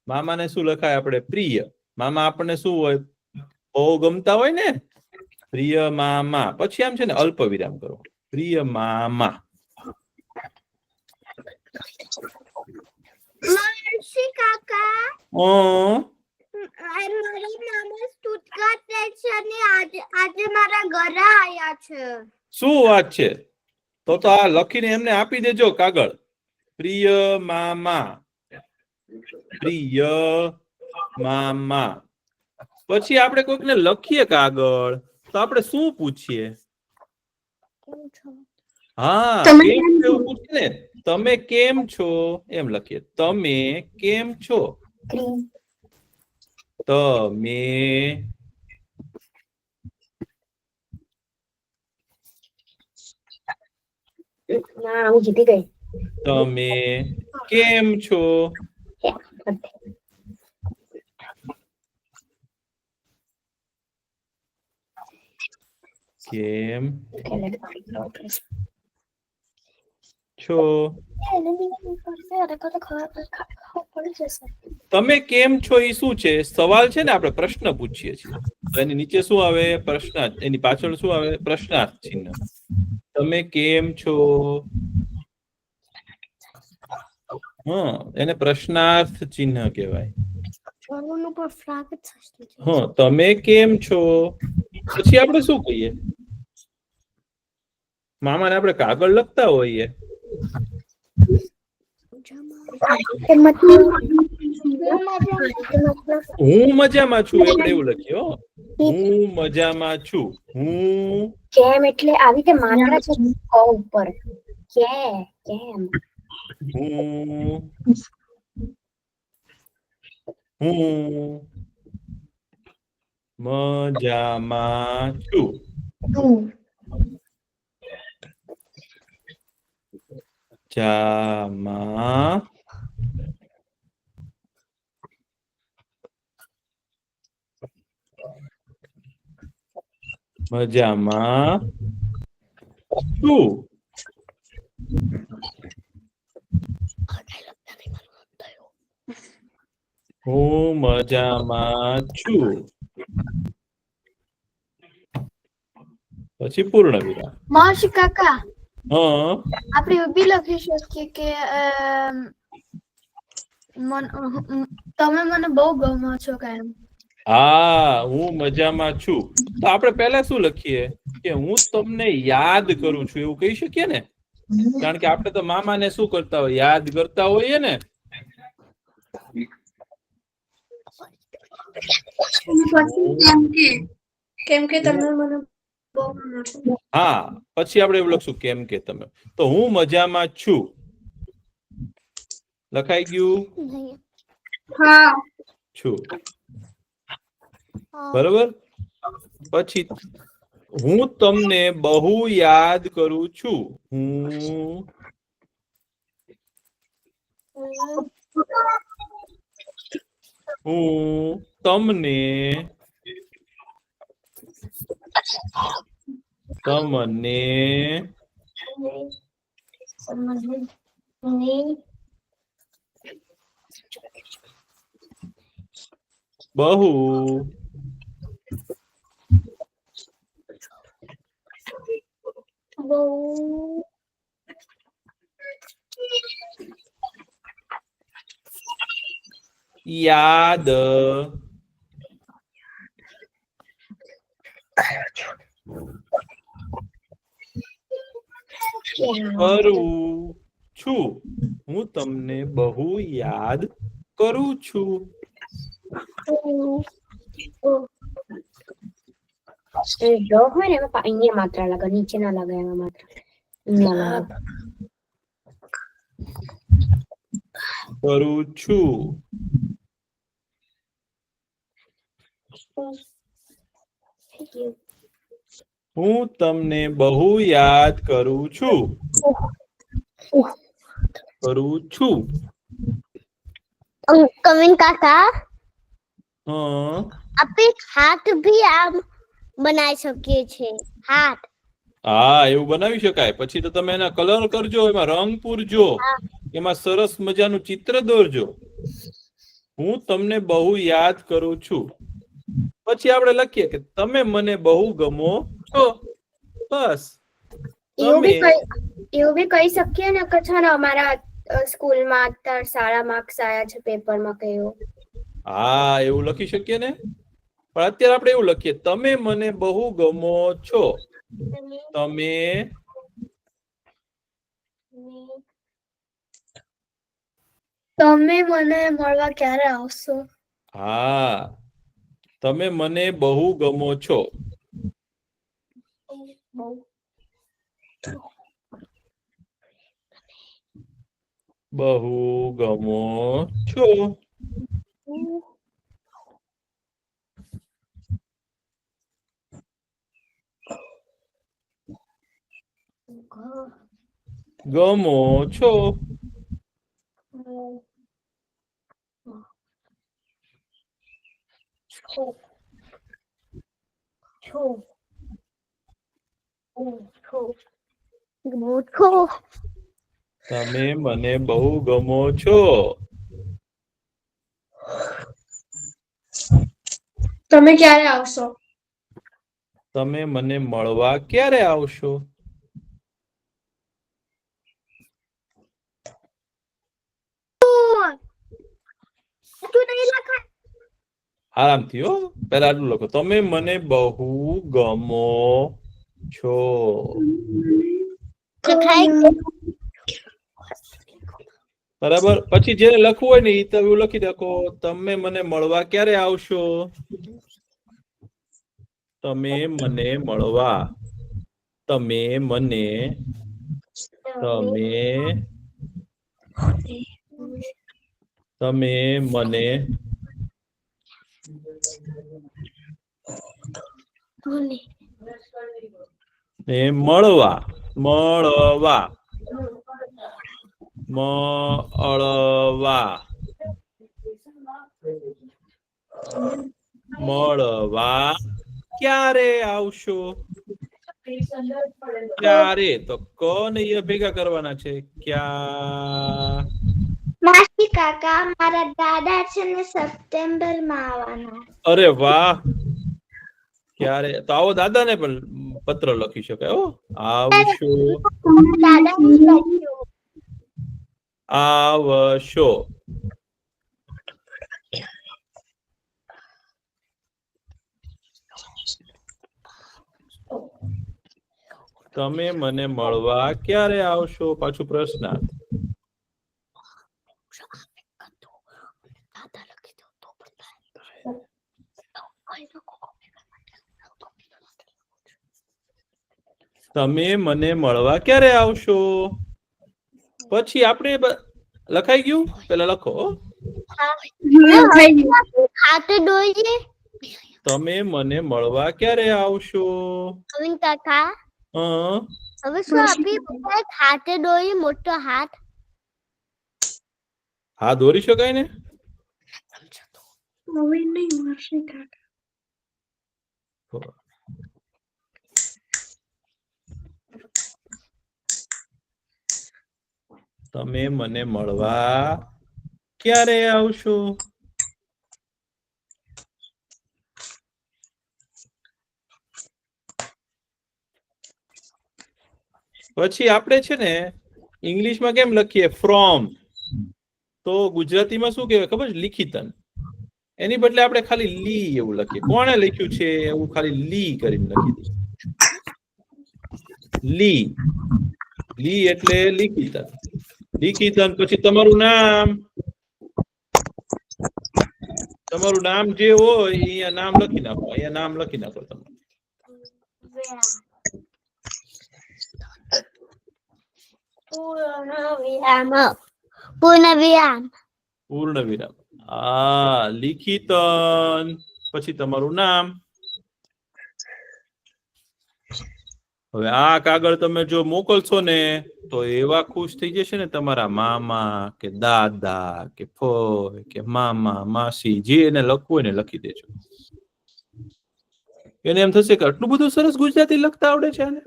[SPEAKER 1] મામાને શું લખાય આપણે? પ્રિય. મામા આપણને શું હોય? બહુ ગમતા હોય ને. પ્રિય મામા. પછી આમ છે ને અલ્પ વિરામ કરો. પ્રિય મામા.
[SPEAKER 2] માસી કાકા મારા મામા સ્ટુટગાર્ટ રહે છે અને આજે મારા ઘરે આયા છે.
[SPEAKER 1] શું વાત છે? તો આ લખીને એમને આપી દેજો કાગળ. પ્રિય મામા. પ્રિય મામા. પછી આપણે કોઈકને લખીએ કાગળ તો આપણે શું પૂછીએ? હા, કેમ છો એવું પૂછીએ ને. તમે કેમ છો એમ લખીએ. તમે કેમ છો? તમે
[SPEAKER 4] હું જીતી ગઈ.
[SPEAKER 1] તમે કેમ છો? કેમ છો? તમે કેમ છો એ શું છે? સવાલ છે ને. આપણે પ્રશ્ન પૂછીએ છીએ તો એની નીચે શું આવે? પ્રશ્નાર્થ. એની પાછળ શું આવે? પ્રશ્નાર્થ ચિહ્ન. તમે કેમ છો? એને પ્રશ્નાર્થ ચિહ્ન કહેવાય.
[SPEAKER 2] સર્વનું પણ સ્વાગત થશે.
[SPEAKER 1] હા, તમે કેમ છો? પછી આપણે શું કહીએ? મામાને આપણે કાગળ લખતા હોઈએ. હું મજામાં છું આપણે એવું લખીએ. હો, હું મજામાં છું. હું
[SPEAKER 5] કેમ એટલે આવી રીતે માત્રા છે ક ઉપર કેમ
[SPEAKER 1] હું હું મજામાં છું. જામાં મજામાં છું. હું મજામાં છું. પછી પૂર્ણ વિરામ.
[SPEAKER 4] મહર્ષિ કાકા
[SPEAKER 1] હા,
[SPEAKER 4] આપણે એવું બી લખી શકીએ કે તમે મને બહુ ગમો છો કાયમ.
[SPEAKER 1] હા, હું મજામાં છું. તો આપણે પહેલા શું લખીએ કે હું તમને યાદ કરું છું એવું કહી શકીએ ને? કારણ કે આપણે તો મામાને શું કરતા હોય, યાદ કરતા હોઈએ ને.
[SPEAKER 4] કેમ કે તમે મને બહુ ગમો છો.
[SPEAKER 1] હા, પછી આપણે એવું લખશું કેમ કે તમે. તો હું મજામાં છું. લખાઈ ગયું?
[SPEAKER 4] હા.
[SPEAKER 1] છું. બરોબર. પછી હું તમને બહુ યાદ કરું છું. હું તમને બહુ યાદ કરું છું. હું તમને બહુ યાદ કરું છું.
[SPEAKER 5] જો હોય ને એમાં અહીંયા માત્રા લગાવ નીચે ના લગાવ એમાં માત્રા
[SPEAKER 1] કરું છું. હું તમને બહુ યાદ કરું છું. કરું છું.
[SPEAKER 2] કવિન કાકા
[SPEAKER 1] હા,
[SPEAKER 2] આપણે હાથ ભી આમ બનાવી શકીએ છીએ. હાથ
[SPEAKER 1] હા, એવું બનાવી શકાય. પછી તો તમે એના કલર કરજો, એમાં રંગ પૂરજો, એમાં સરસ મજાનું ચિત્ર દોરજો. હું તમને બહુ યાદ કરું છું. પછી આપણે લખીએ કે તમે મને બહુ ગમો છો. બસ.
[SPEAKER 5] એવું
[SPEAKER 1] તમે
[SPEAKER 5] બી કહી શકીએ ને કે છે ને અમારા સ્કૂલમાં અત્યારે સારા માર્ક્સ આયા છે પેપરમાં કે એવું.
[SPEAKER 1] હા, એવું લખી શકીએ ને. પણ અત્યારે આપણે એવું લખીએ તમે મને બહુ ગમો છો. તમે
[SPEAKER 4] તમે મને મળવા ક્યારે આવશો?
[SPEAKER 1] હા, તમે મને બહુ ગમો છો. બહુ ગમો છો. ગમો છો. તમે મને બહુ ગમો છો.
[SPEAKER 4] તમે ક્યારે આવશો?
[SPEAKER 1] તમે મને મળવા ક્યારે આવશો? આરામથી હો. પેલા આટલું લખો, તમે મને બહુ ગમો છો.
[SPEAKER 2] લખાય
[SPEAKER 1] બરાબર. પછી જેને લખવું હોય ને એ તો એવું લખી રાખો, તમે મને મળવા ક્યારે આવશો? તમે મને મળવા, તમે મને, તમે મને ને મળવા, મળવા, મળવા, મળવા ક્યારે આવશો? ક્યારે તો ક ને એ ભેગા કરવાના છે. ક્યાં?
[SPEAKER 4] માસી કાકા મારા દાદા છે ને સપ્ટેમ્બર માં આવવાના.
[SPEAKER 1] અરે વાહ. ક્યારે તો આવો દાદાને પણ પત્ર લખી શકાય. હો, આવશો,
[SPEAKER 2] દાદા
[SPEAKER 1] આવશો. તમે મને મળવા ક્યારે આવશો? પાછું પ્રશ્નાર્થ. તમે મને મળવા ક્યારે આવશો? પછી આપણે લખાઈ ગયું. પેલા લખો,
[SPEAKER 2] હાથે દોઈએ.
[SPEAKER 1] તમે મને મળવા ક્યારે આવશો?
[SPEAKER 2] કવિન કાકા હવે શું આપી હાથે દોઈએ, મોટો હાથ.
[SPEAKER 1] હા, દોરી શકાય ને.
[SPEAKER 4] હવે નહીં માસી કાકા.
[SPEAKER 1] તમે મને મળવા ક્યારે આવશો? પછી આપણે છે ને ઇંગ્લિશમાં કેમ લખીએ ફ્રોમ, તો ગુજરાતીમાં શું કહેવાય ખબર છે? લિખિતન. એની બદલે આપણે ખાલી લી એવું લખીએ. કોણે લખ્યું છે એવું ખાલી લી કરીને લખી દઈએ. લી, લી એટલે લિખિતન. લિખિતન પછી તમારું નામ, તમારું નામ જે હોય અહીંયા નામ લખી નાખો. અહીંયા નામ લખી નાખો તમે.
[SPEAKER 2] પૂર્ણ વિરામ.
[SPEAKER 1] પૂર્ણ વિરામ. હા, લિખિતન પછી તમારું નામ. હવે આ કાગળ તમે જો મોકલશો ને તો એવા ખુશ થઈ જશે ને તમારા મામા કે દાદા કે ફોય કે મામા માસી, જે એને લખવું હોય ને લખી દેજો. એને એમ થશે કે આટલું બધું સરસ ગુજરાતી લખતા આવડે છે આને.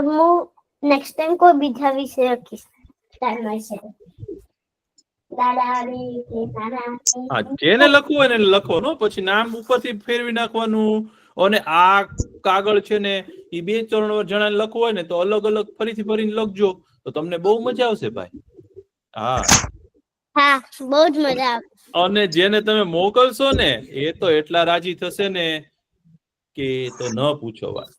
[SPEAKER 2] હું નેક્સ્ટ ટાઈમ કોઈ બીજા વિશે લખીશ.
[SPEAKER 1] હા, જેને લખવું હોય ને લખો નો, પછી નામ ઉપરથી ફેરવી નાખવાનું. અને આ કાગળ છે ને એ 2-3 જણાને લખવું હોય ને તો અલગ અલગ ફરીથી ફરીને લખજો, તો તમને બહુ મજા આવશે ભાઈ. હા
[SPEAKER 2] હા, બહુ જ મજા આવે.
[SPEAKER 1] અને જેને તમે મોકલશો ને એ તો એટલા રાજી થશે ને કે તો ન પૂછો વાત.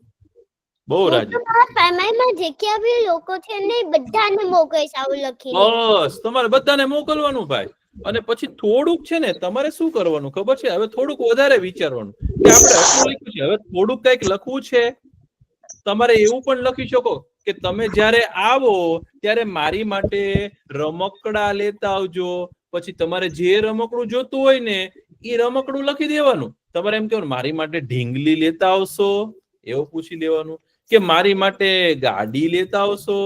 [SPEAKER 1] બહુ રાજી.
[SPEAKER 2] ફેમિલીમાં જેટલા બી લોકો છે ને બધાને મોકલીશ આવું લખીને.
[SPEAKER 1] બસ તમારે બધાને મોકલવાનું ભાઈ. અને પછી થોડુંક છે ને તમારે શું કરવાનું ખબર છે? હવે થોડુંક વધારે વિચારવાનું કે આપણે આટલું લખ્યું છે, હવે થોડુંક કઈક લખવું છે. તમારે એવું પણ લખી શકો કે તમે જ્યારે આવો ત્યારે મારી માટે રમકડા લેતા આવજો. પછી તમારે જે રમકડું જોતું હોય ને એ રમકડું લખી દેવાનું. તમારે એમ કહેવાનું મારી માટે ઢીંગલી લેતા આવશો, એવું પૂછી લેવાનું. કે મારી માટે ગાડી લેતા આવશો.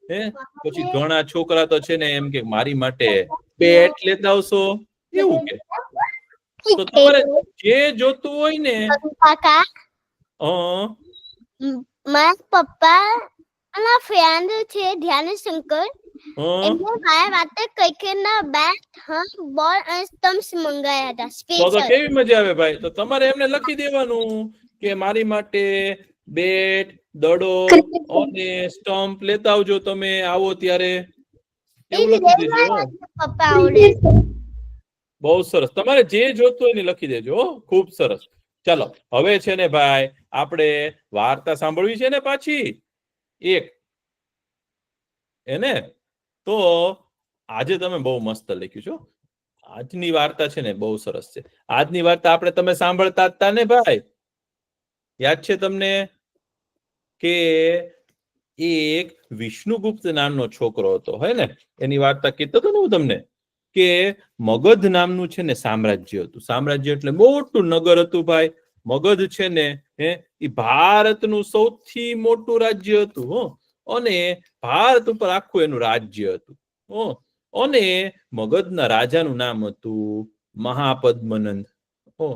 [SPEAKER 1] હે, પછી ઘણા છોકરા તો છે ને એમ કે મારી માટે પેટ લેતા આવશો, એવું કે. તો તમારે જે જોતું હોય ને.
[SPEAKER 2] કાકા, મારા પપ્પા અને ફ્રેન્ડ છે ધ્યાનશંકર, એટલે મારા માટે ક્રિકેટના બેટ બોલ અને સ્ટમ્પ્સ મંગાયા હતા
[SPEAKER 1] તો
[SPEAKER 2] સ્પેશિયલ.
[SPEAKER 1] કેવી મજા આવે ભાઈ. તો તમારે એમને લખી દેવાનું કે મારી માટે બેટ, દડો અને સ્ટમ્પ લેતા આવજો તમે આવો ત્યારે. એવું લખી દેજો.
[SPEAKER 2] પપ્પા આવડે.
[SPEAKER 1] બહુ સરસ. તમારે જે જોતું હોય એને લખી દેજો. હો, ખૂબ સરસ. ચાલો હવે છે ને ભાઈ આપણે વાર્તા સાંભળવી છે ને પાછી એક એને. તો આજે તમે બહુ મસ્ત લખ્યું છો. આજની વાર્તા છે ને બહુ સરસ છે. આજની વાર્તા આપણે તમે સાંભળતા જ તા ને ભાઈ. યાદ છે તમને કે એક વિષ્ણુગુપ્ત નામનો છોકરો હતો હે ને. એની વાર્તા કહેતો હતો ને હું તમને કે મગધ નામનું છે ને સામ્રાજ્ય હતું. સામ્રાજ્ય એટલે મોટું નગર હતું ભાઈ. મગધ છે ને એ ભારતનું સૌથી મોટું રાજ્ય હતું. હો, અને ભારત ઉપર આખું એનું રાજ્ય હતું. હો, અને મગધના રાજાનું નામ હતું મહાપદ્મનંદ. હો,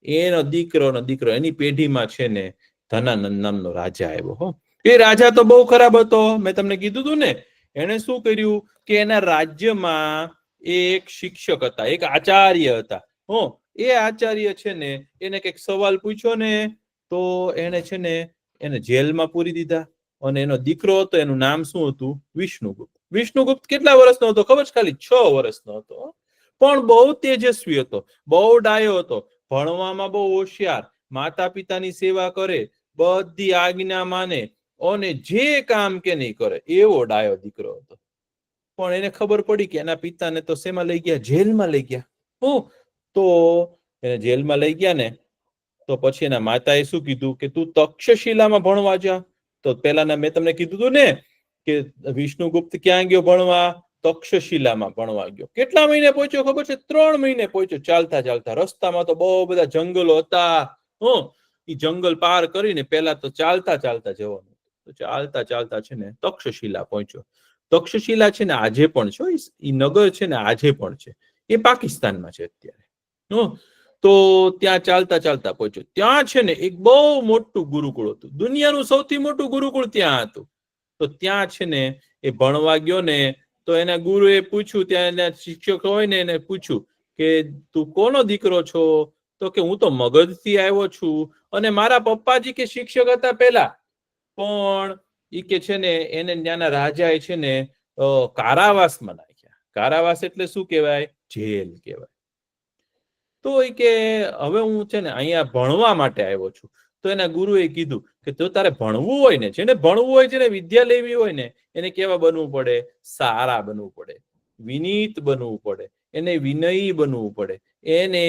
[SPEAKER 1] એનો દીકરો એની પેઢીમાં છે ને ધનાનંદ નામનો રાજા આવ્યો. હો, એ રાજા તો બહુ ખરાબ હતો. મેં તમને કીધું હતું ને. એને શું કર્યું કે એના રાજ્યમાં એક શિક્ષક હતા, એક આચાર્ય હતા. હો, એ આચાર્ય છે ને એને કઈક સવાલ પૂછ્યો ને તો એને છે ને એને જેલમાં પૂરી દીધા. અને એનો દીકરો હતો એનું નામ શું હતું? વિષ્ણુગુપ્ત. વિષ્ણુગુપ્ત કેટલા વર્ષનો હતો ખબર છે? ખાલી 6 વર્ષનો હતો. પણ બહુ તેજસ્વી હતો, બહુ ડાયો હતો, ભણવામાં બહુ હોશિયાર, માતા પિતાની સેવા કરે, બધી આજ્ઞા માને અને જે કામ કે નહીં કરે એવો ડાયો દીકરો હતો. પણ એને ખબર પડી કે એના પિતાને તો શેમાં લઈ ગયા? જેલમાં લઈ ગયા. તો એને જેલમાં લઈ ગયા ને તો પછી એના માતાએ શું કીધું કે તું તક્ષશિલામાં ભણવા જા. તો પેલાના મેં તમને કીધું હતું ને કે વિષ્ણુગુપ્ત ક્યાં ગયો ભણવા? તક્ષશિલામાં ભણવા ગયો. કેટલા મહિને પહોંચ્યો ખબર છે? 3 મહિને પહોંચ્યો ચાલતા ચાલતા. રસ્તામાં તો બહુ બધા જંગલો હતા. એ જંગલ પાર કરીને પેલા તો ચાલતા ચાલતા જવાનું. તો ચાલતા ચાલતા છે ને તક્ષશિલા પહોંચ્યો. તક્ષશિલા છે ને આજે પણ છે. એ નગર છે ને આજે પણ છે. એ પાકિસ્તાનમાં છે અત્યારે. તો ત્યાં ચાલતા ચાલતા પહોંચ્યો. ત્યાં છે ને એક બહુ મોટું ગુરુકુળ હતું. દુનિયાનું સૌથી મોટું ગુરુકુળ ત્યાં હતું. તો ત્યાં છે ને એ ભણવા ગયો ને તો એના ગુરુએ પૂછ્યું, ત્યાં એના શિક્ષક હોય ને એને પૂછ્યું કે તું કોનો દીકરો છો? તો કે હું તો મગધથી આવ્યો છું અને મારા પપ્પાજી કે શિક્ષક હતા પેલા, પણ ઈ કે છે ને એને ત્યાંના રાજાએ છે ને કારાવાસમાં નાખ્યા. કારાવાસ એટલે શું કહેવાય? જેલ કહેવાય. તો એ કે હવે હું છે ને અહીંયા ભણવા માટે આવ્યો છું. તો એના ગુરુએ કીધું કે જો તારે ભણવું હોય ને, જેને ભણવું હોય, જેને વિદ્યા લેવી હોય ને, એને કેવા બનવું પડે? સારા બનવું પડે, વિનીત બનવું પડે, એને વિનયી બનવું પડે, એને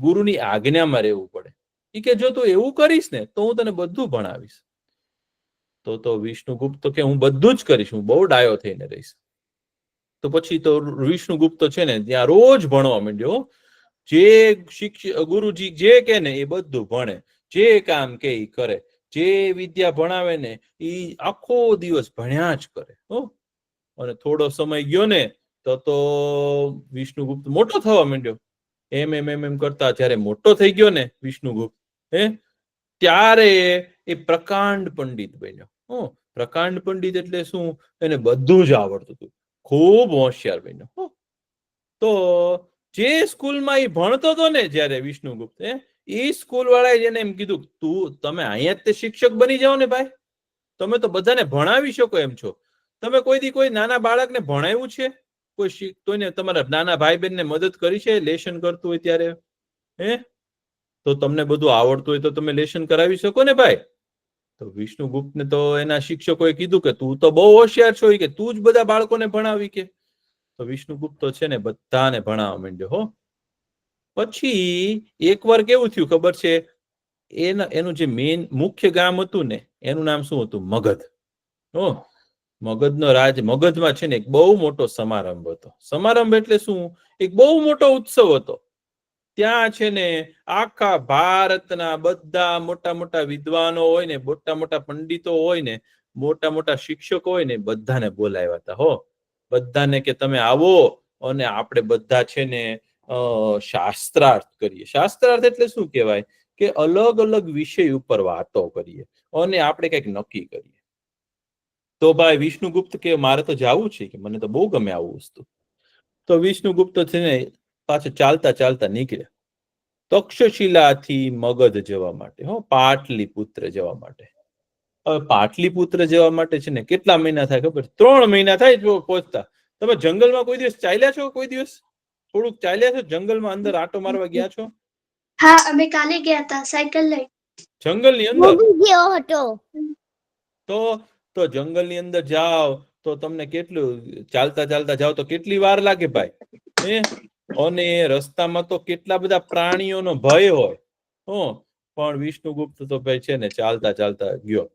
[SPEAKER 1] ગુરુની આજ્ઞામાં રહેવું પડે. એ કે જો તું એવું કરીશ ને તો હું તને બધું ભણાવીશ. તો વિષ્ણુગુપ્ત કે હું બધું જ કરીશ, હું બહુ ડાયો થઈને રહીશ. તો પછી તો વિષ્ણુગુપ્ત છે ને ત્યાં રોજ ભણવા માંડ્યો. જે ગુરુજી જે કે ને એ બધું ભણે, જે કામ કે એ કરે, જે વિદ્યા ભણાવે ને એ આખો દિવસ ભણ્યા જ કરે. અને થોડો સમય ગયો ને તો વિષ્ણુગુપ્ત મોટો થવા માંડ્યો. એમ કરતા જ્યારે મોટો થઈ ગયો ને વિષ્ણુગુપ્ત ત્યારે એ પ્રકાંડ પંડિત બન્યો. પ્રકાંડ પંડિત એટલે શું? એને બધું જ આવડતું હતું, ખૂબ હોશિયાર બન્યો. તો જે સ્કૂલમાં એ ભણતો હતો ને જયારે વિષ્ણુગુપ્ત, એ સ્કૂલ વાળાએ એને એમ કીધું તમે અહીંયા જ તે શિક્ષક બની જાઓ ને ભાઈ, તમે તો બધાને ભણાવી શકો એમ છો. તમે કોઈ નાના બાળકને ભણાવ્યું છે? કોઈને તમારા નાના ભાઈ બહેનને મદદ કરી છે લેશન કરતું હોય ત્યારે? તો તમને બધું આવડતું હોય તો તમે લેશન કરાવી શકો ને ભાઈ. તો વિષ્ણુગુપ્તને તો એના શિક્ષકોએ કીધું કે તું તો બહુ હોશિયાર છો, કે તું જ બધા બાળકોને ભણાવી કે. તો વિષ્ણુગુપ્ત છે ને બધાને ભણાવવા માંડ્યો. પછી એકવાર કેવું થયું ખબર છે? એનું જે મેઇન મુખ્ય ગામ હતું ને એનું નામ શું હતું? મગધ. મગધમાં છે ને એક બહુ મોટો સમારંભ હતો. સમારંભ એટલે શું? એક બહુ મોટો ઉત્સવ હતો. ત્યાં છે ને આખા ભારતના બધા મોટા મોટા વિદ્વાનો હોય ને, મોટા મોટા પંડિતો હોય ને, મોટા મોટા શિક્ષકો હોય ને, બધાને બોલાવ્યા હતા. બધાને કે તમે આવો અને આપણે બધા છે ને શાસ્ત્રાર્થ કરીએ. શાસ્ત્રાર્થ એટલે શું કહેવાય? કે અલગ અલગ વિષય ઉપર વાતો કરીએ અને આપણે કંઈક નક્કી કરીએ. તો ભાઈ વિષ્ણુગુપ્ત કે મારે તો જવું છે, કે મને તો બહુ ગમે આવું વસ્તુ. તો વિષ્ણુગુપ્ત છે ને પાછું ચાલતા ચાલતા નીકળ્યા તક્ષશિલાથી મગધ જવા માટે, પાટલીપુત્ર જવા માટે. હવે પાટલીપુત્ર જવા માટે છે ને કેટલા મહિના થાય ખબર? 3 મહિના થાય જો પહોંચતા. તમે જંગલમાં કોઈ દિવસ ચાલ્યા છો? કોઈ દિવસ થોડુંક ચાલ્યા છો? જંગલમાં અંદર આટો મારવા ગયા છો?
[SPEAKER 4] હા, અમે કાલે ગયા હતા સાયકલ લઈ.
[SPEAKER 1] જંગલની
[SPEAKER 2] હું
[SPEAKER 1] અંદર
[SPEAKER 2] બી ગયો હતો.
[SPEAKER 1] તો જંગલની અંદર જાઓ તો તમને કેટલું ચાલતા ચાલતા જાઓ તો કેટલી વાર લાગે ભાઈ? અને રસ્તામાં તો કેટલા બધા પ્રાણીઓનો ભય હોય. પણ વિષ્ણુગુપ્ત તો ભાઈ છે ને ચાલતા ચાલતા ગયો.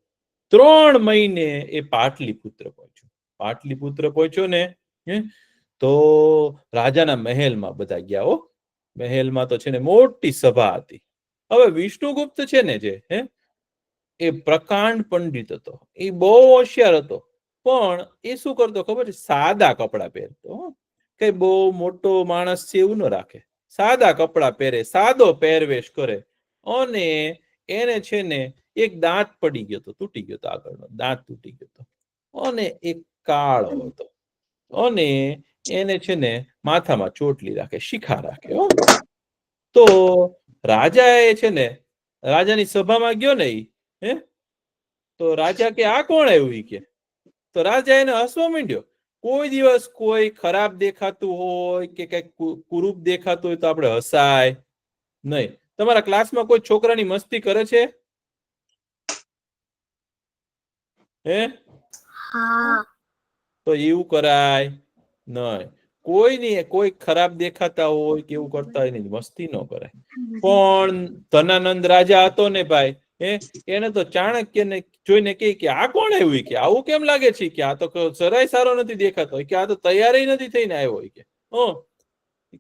[SPEAKER 1] 3 મહિને એ પાટલીપુત્ર પહોંચ્યો. પાટલીપુત્ર પહોંચ્યો ને તો રાજાના મહેલમાં બધા ગયા. મહેલમાં તો છે ને મોટી સભા હતી. હવે વિષ્ણુગુપ્ત છે ને જે એ પ્રકાંડ પંડિત હતો, એ બહુ હોશિયાર હતો. પણ એ શું કરતો ખબર છે? સાદા કપડા પહેરતો. કઈ બહુ મોટો માણસ છે એવું ન રાખે. સાદા કપડા પહેરે, સાદો પહેરવેશ કરે. અને એને છે ને એક દાંત પડી ગયો હતો, તૂટી ગયો હતો, આગળનો દાંત તૂટી ગયો હતો. અને એક કાળો હતો. અને એને છે ને માથામાં ચોટલી રાખે, શિખા રાખે. તો રાજા એ છે ને રાજાની સભામાં ગયો ને તો રાજા કે આ કોણ આવ્યું? કે તો રાજા એને હસવા માંડ્યો. કોઈ દિવસ કોઈ ખરાબ દેખાતું હોય કે કઈક કુરૂપ દેખાતું હોય તો આપણે હસાય નહીં. તમારા ક્લાસમાં કોઈ છોકરાની મસ્તી કરે છે?
[SPEAKER 2] હા.
[SPEAKER 1] તો એવું કરાય નહીં. કોઈ ખરાબ દેખાતા હોય કે એવું કરતા હોય ને મસ્તી ન કરાય. પણ ધનાનંદ રાજા હતો ને ભાઈ, એને તો ચાણક્યને જોઈને કે આ કોણ આવ્યું? કે આવું કેમ લાગે છે? કે આ તો જરાય સારો નથી દેખાતો, કે આ તો તૈયારી નથી થઈને આવ્યો.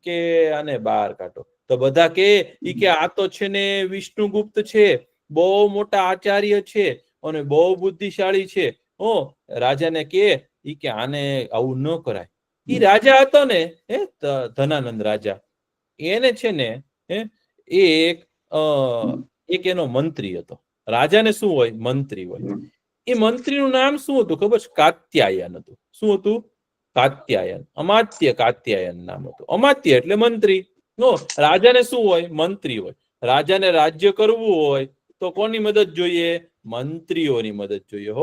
[SPEAKER 1] કે આને બહાર કાઢો. તો બધા કે આ તો છે ને વિષ્ણુગુપ્ત છે, બહુ મોટા આચાર્ય છે અને બહુ બુદ્ધિશાળી છે. રાજાને કે આને આવું ન કરાય. ઈ રાજા હતો ને ધનાનંદ રાજા, એને છે ને એક એનો મંત્રી હતો. રાજાને શું હોય? મંત્રી હોય. એ મંત્રીનું નામ શું હતું ખબર છે? કાત્યાયન હતું. શું હતું? કાત્યાયન. અમાત્ય કાત્યાયન નામ હતું. અમાત્ય એટલે મંત્રી. રાજાને શું હોય? મંત્રી હોય. રાજાને રાજ્ય કરવું હોય તો કોની મદદ જોઈએ? મંત્રીઓની મદદ જોઈએ.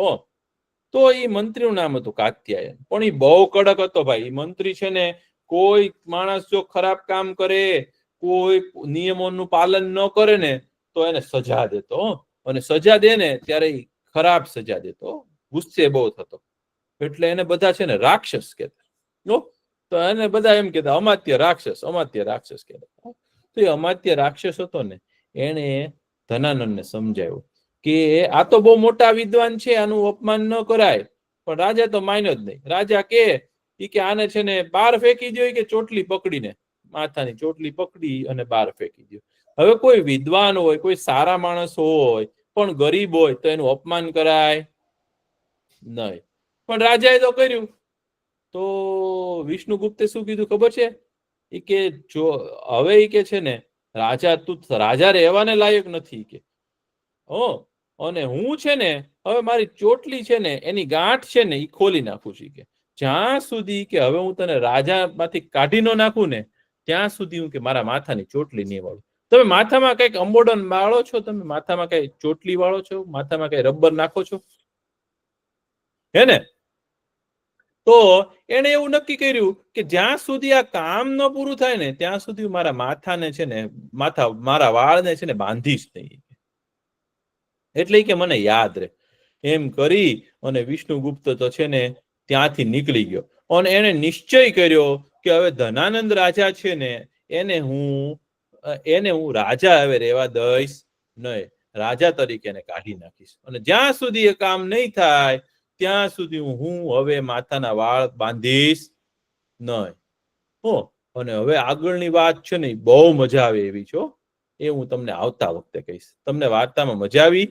[SPEAKER 1] તો એ મંત્રીનું નામ હતું કાત્યાયન. પણ એ બહુ કડક હતો ભાઈ. એ મંત્રી છે ને કોઈ માણસ જો ખરાબ કામ કરે, કોઈ નિયમોનું પાલન ન કરે ને તો એને સજા દેતો. અને સજા દે ને ત્યારે ખરાબ સજા દેતો. ગુસ્સે બહુ થતો. એટલે એને બધા છે ને રાક્ષસ કહેતા. તો એને બધા એમ કહેતા અમાત્ય રાક્ષસ, અમાત્ય રાક્ષસ કહેતા. તો એ અમાત્ય રાક્ષસ હતો ને એને ધનાનંદને સમજાવ્યું કે આ તો બહુ મોટા વિદ્વાન છે, આનું અપમાન ન કરાય. પણ રાજા તો માન્યો જ નહીં. રાજા કે આને છે ને બહાર ફેંકી દો, કે ચોટલી પકડીને માથાની ચોટલી પકડી અને બહાર ફેંકી દો. હવે કોઈ વિદ્વાન હોય, કોઈ સારા માણસ હોય પણ ગરીબ હોય તો એનું અપમાન કરાય નહીં. પણ રાજાએ તો કર્યું. તો વિષ્ણુગુપ્તે શું કીધું ખબર છે? કે જો હવે કે છે ને રાજા રહેવાને લાયક નથી કે અને હું છે ને હવે મારી ચોટલી છે ને એની ગાંઠ છે ને એ ખોલી નાખું છું. કે જ્યાં સુધી કે હવે હું તને રાજામાંથી કાઢી ન નાખું ને ત્યાં સુધી હું કે મારા માથાની ચોટલી નહીં વાળું. તમે માથામાં કઈક અંબોડન વાળો છો? તમે માથામાં કઈ ચોટલી વાળો છો? માથામાં કઈ રબર નાખો છો? હે ને? તો એને એવું નક્કી કર્યું કે જ્યાં સુધી આ કામ ન પૂરું થાય ને ત્યાં સુધી મારા માથાને છે ને મારા વાળને છે ને બાંધીશ નહીં. એટલે કે મને યાદ રહે. એમ કરી અને વિષ્ણુગુપ્ત તો છે ને ત્યાંથી નીકળી ગયો. અને એને નિશ્ચય કર્યો કે હવે ધનાનંદ રાજા છે ને એને હું રાજા હવે રહેવા દઈશ નહીં. રાજા તરીકે એને કાઢી નાખીશ. અને જ્યાં સુધી એ કામ નહીં થાય ત્યાં સુધી હું હવે માથાના વાળ બાંધીશ નહીં. અને હવે આગળની વાત છે ને બહુ મજા આવે એવી છો. એ હું તમને આવતા વખતે કહીશ. તમને વાર્તામાં મજા આવી?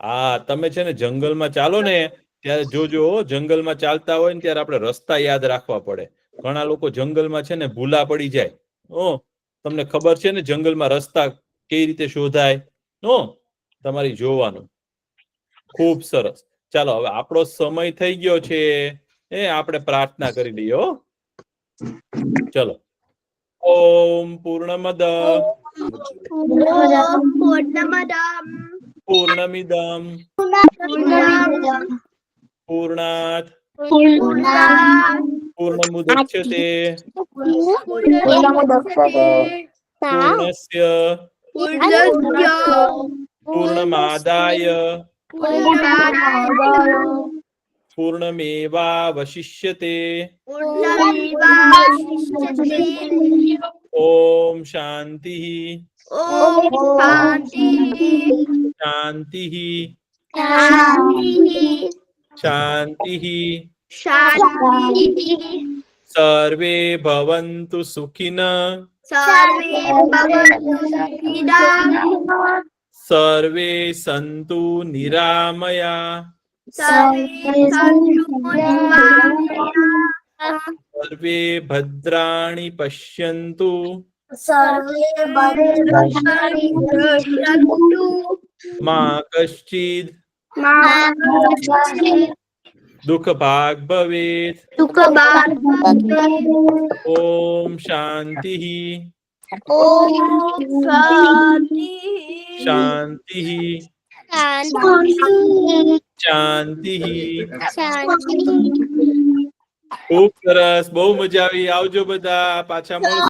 [SPEAKER 1] હા, તમે છે ને જંગલમાં ચાલો ને ત્યારે જોજો. જંગલમાં ચાલતા હોય ને ત્યારે આપણે રસ્તા યાદ રાખવા પડે. ઘણા લોકો જંગલમાં છે ને ભૂલા પડી જાય. તમને ખબર છે ને જંગલમાં રસ્તા કઈ રીતે શોધાય? તમારી જોવાનું. ખૂબ સરસ. ચાલો હવે આપણો સમય થઈ ગયો છે, આપણે પ્રાર્થના કરી લઈએ હો. ચલો. ઓમ પૂર્ણમદ પૂર્ણમિદમ પૂર્ણાત પૂર્ણમુદચ્યતે પૂર્ણસ્ય પૂર્ણમાદાય પૂર્ણમેવાવશિષ્યતે. ઓમ શાંતિ શાંતિ શાંતિ. સર્વે ભવन्तु સુખિનઃ સર્વે સन्तુ નિરામયા સર્વે ભદ્રાણિ પશ્યन्तુ મા કશ્ચિદ દુઃખ ભાગ ભવેત. ઓમ શાંતિ શાંતિ શાંતિ. ખૂબ સરસ, બહુ મજા આવી. આવજો બધા, પાછા મળશું.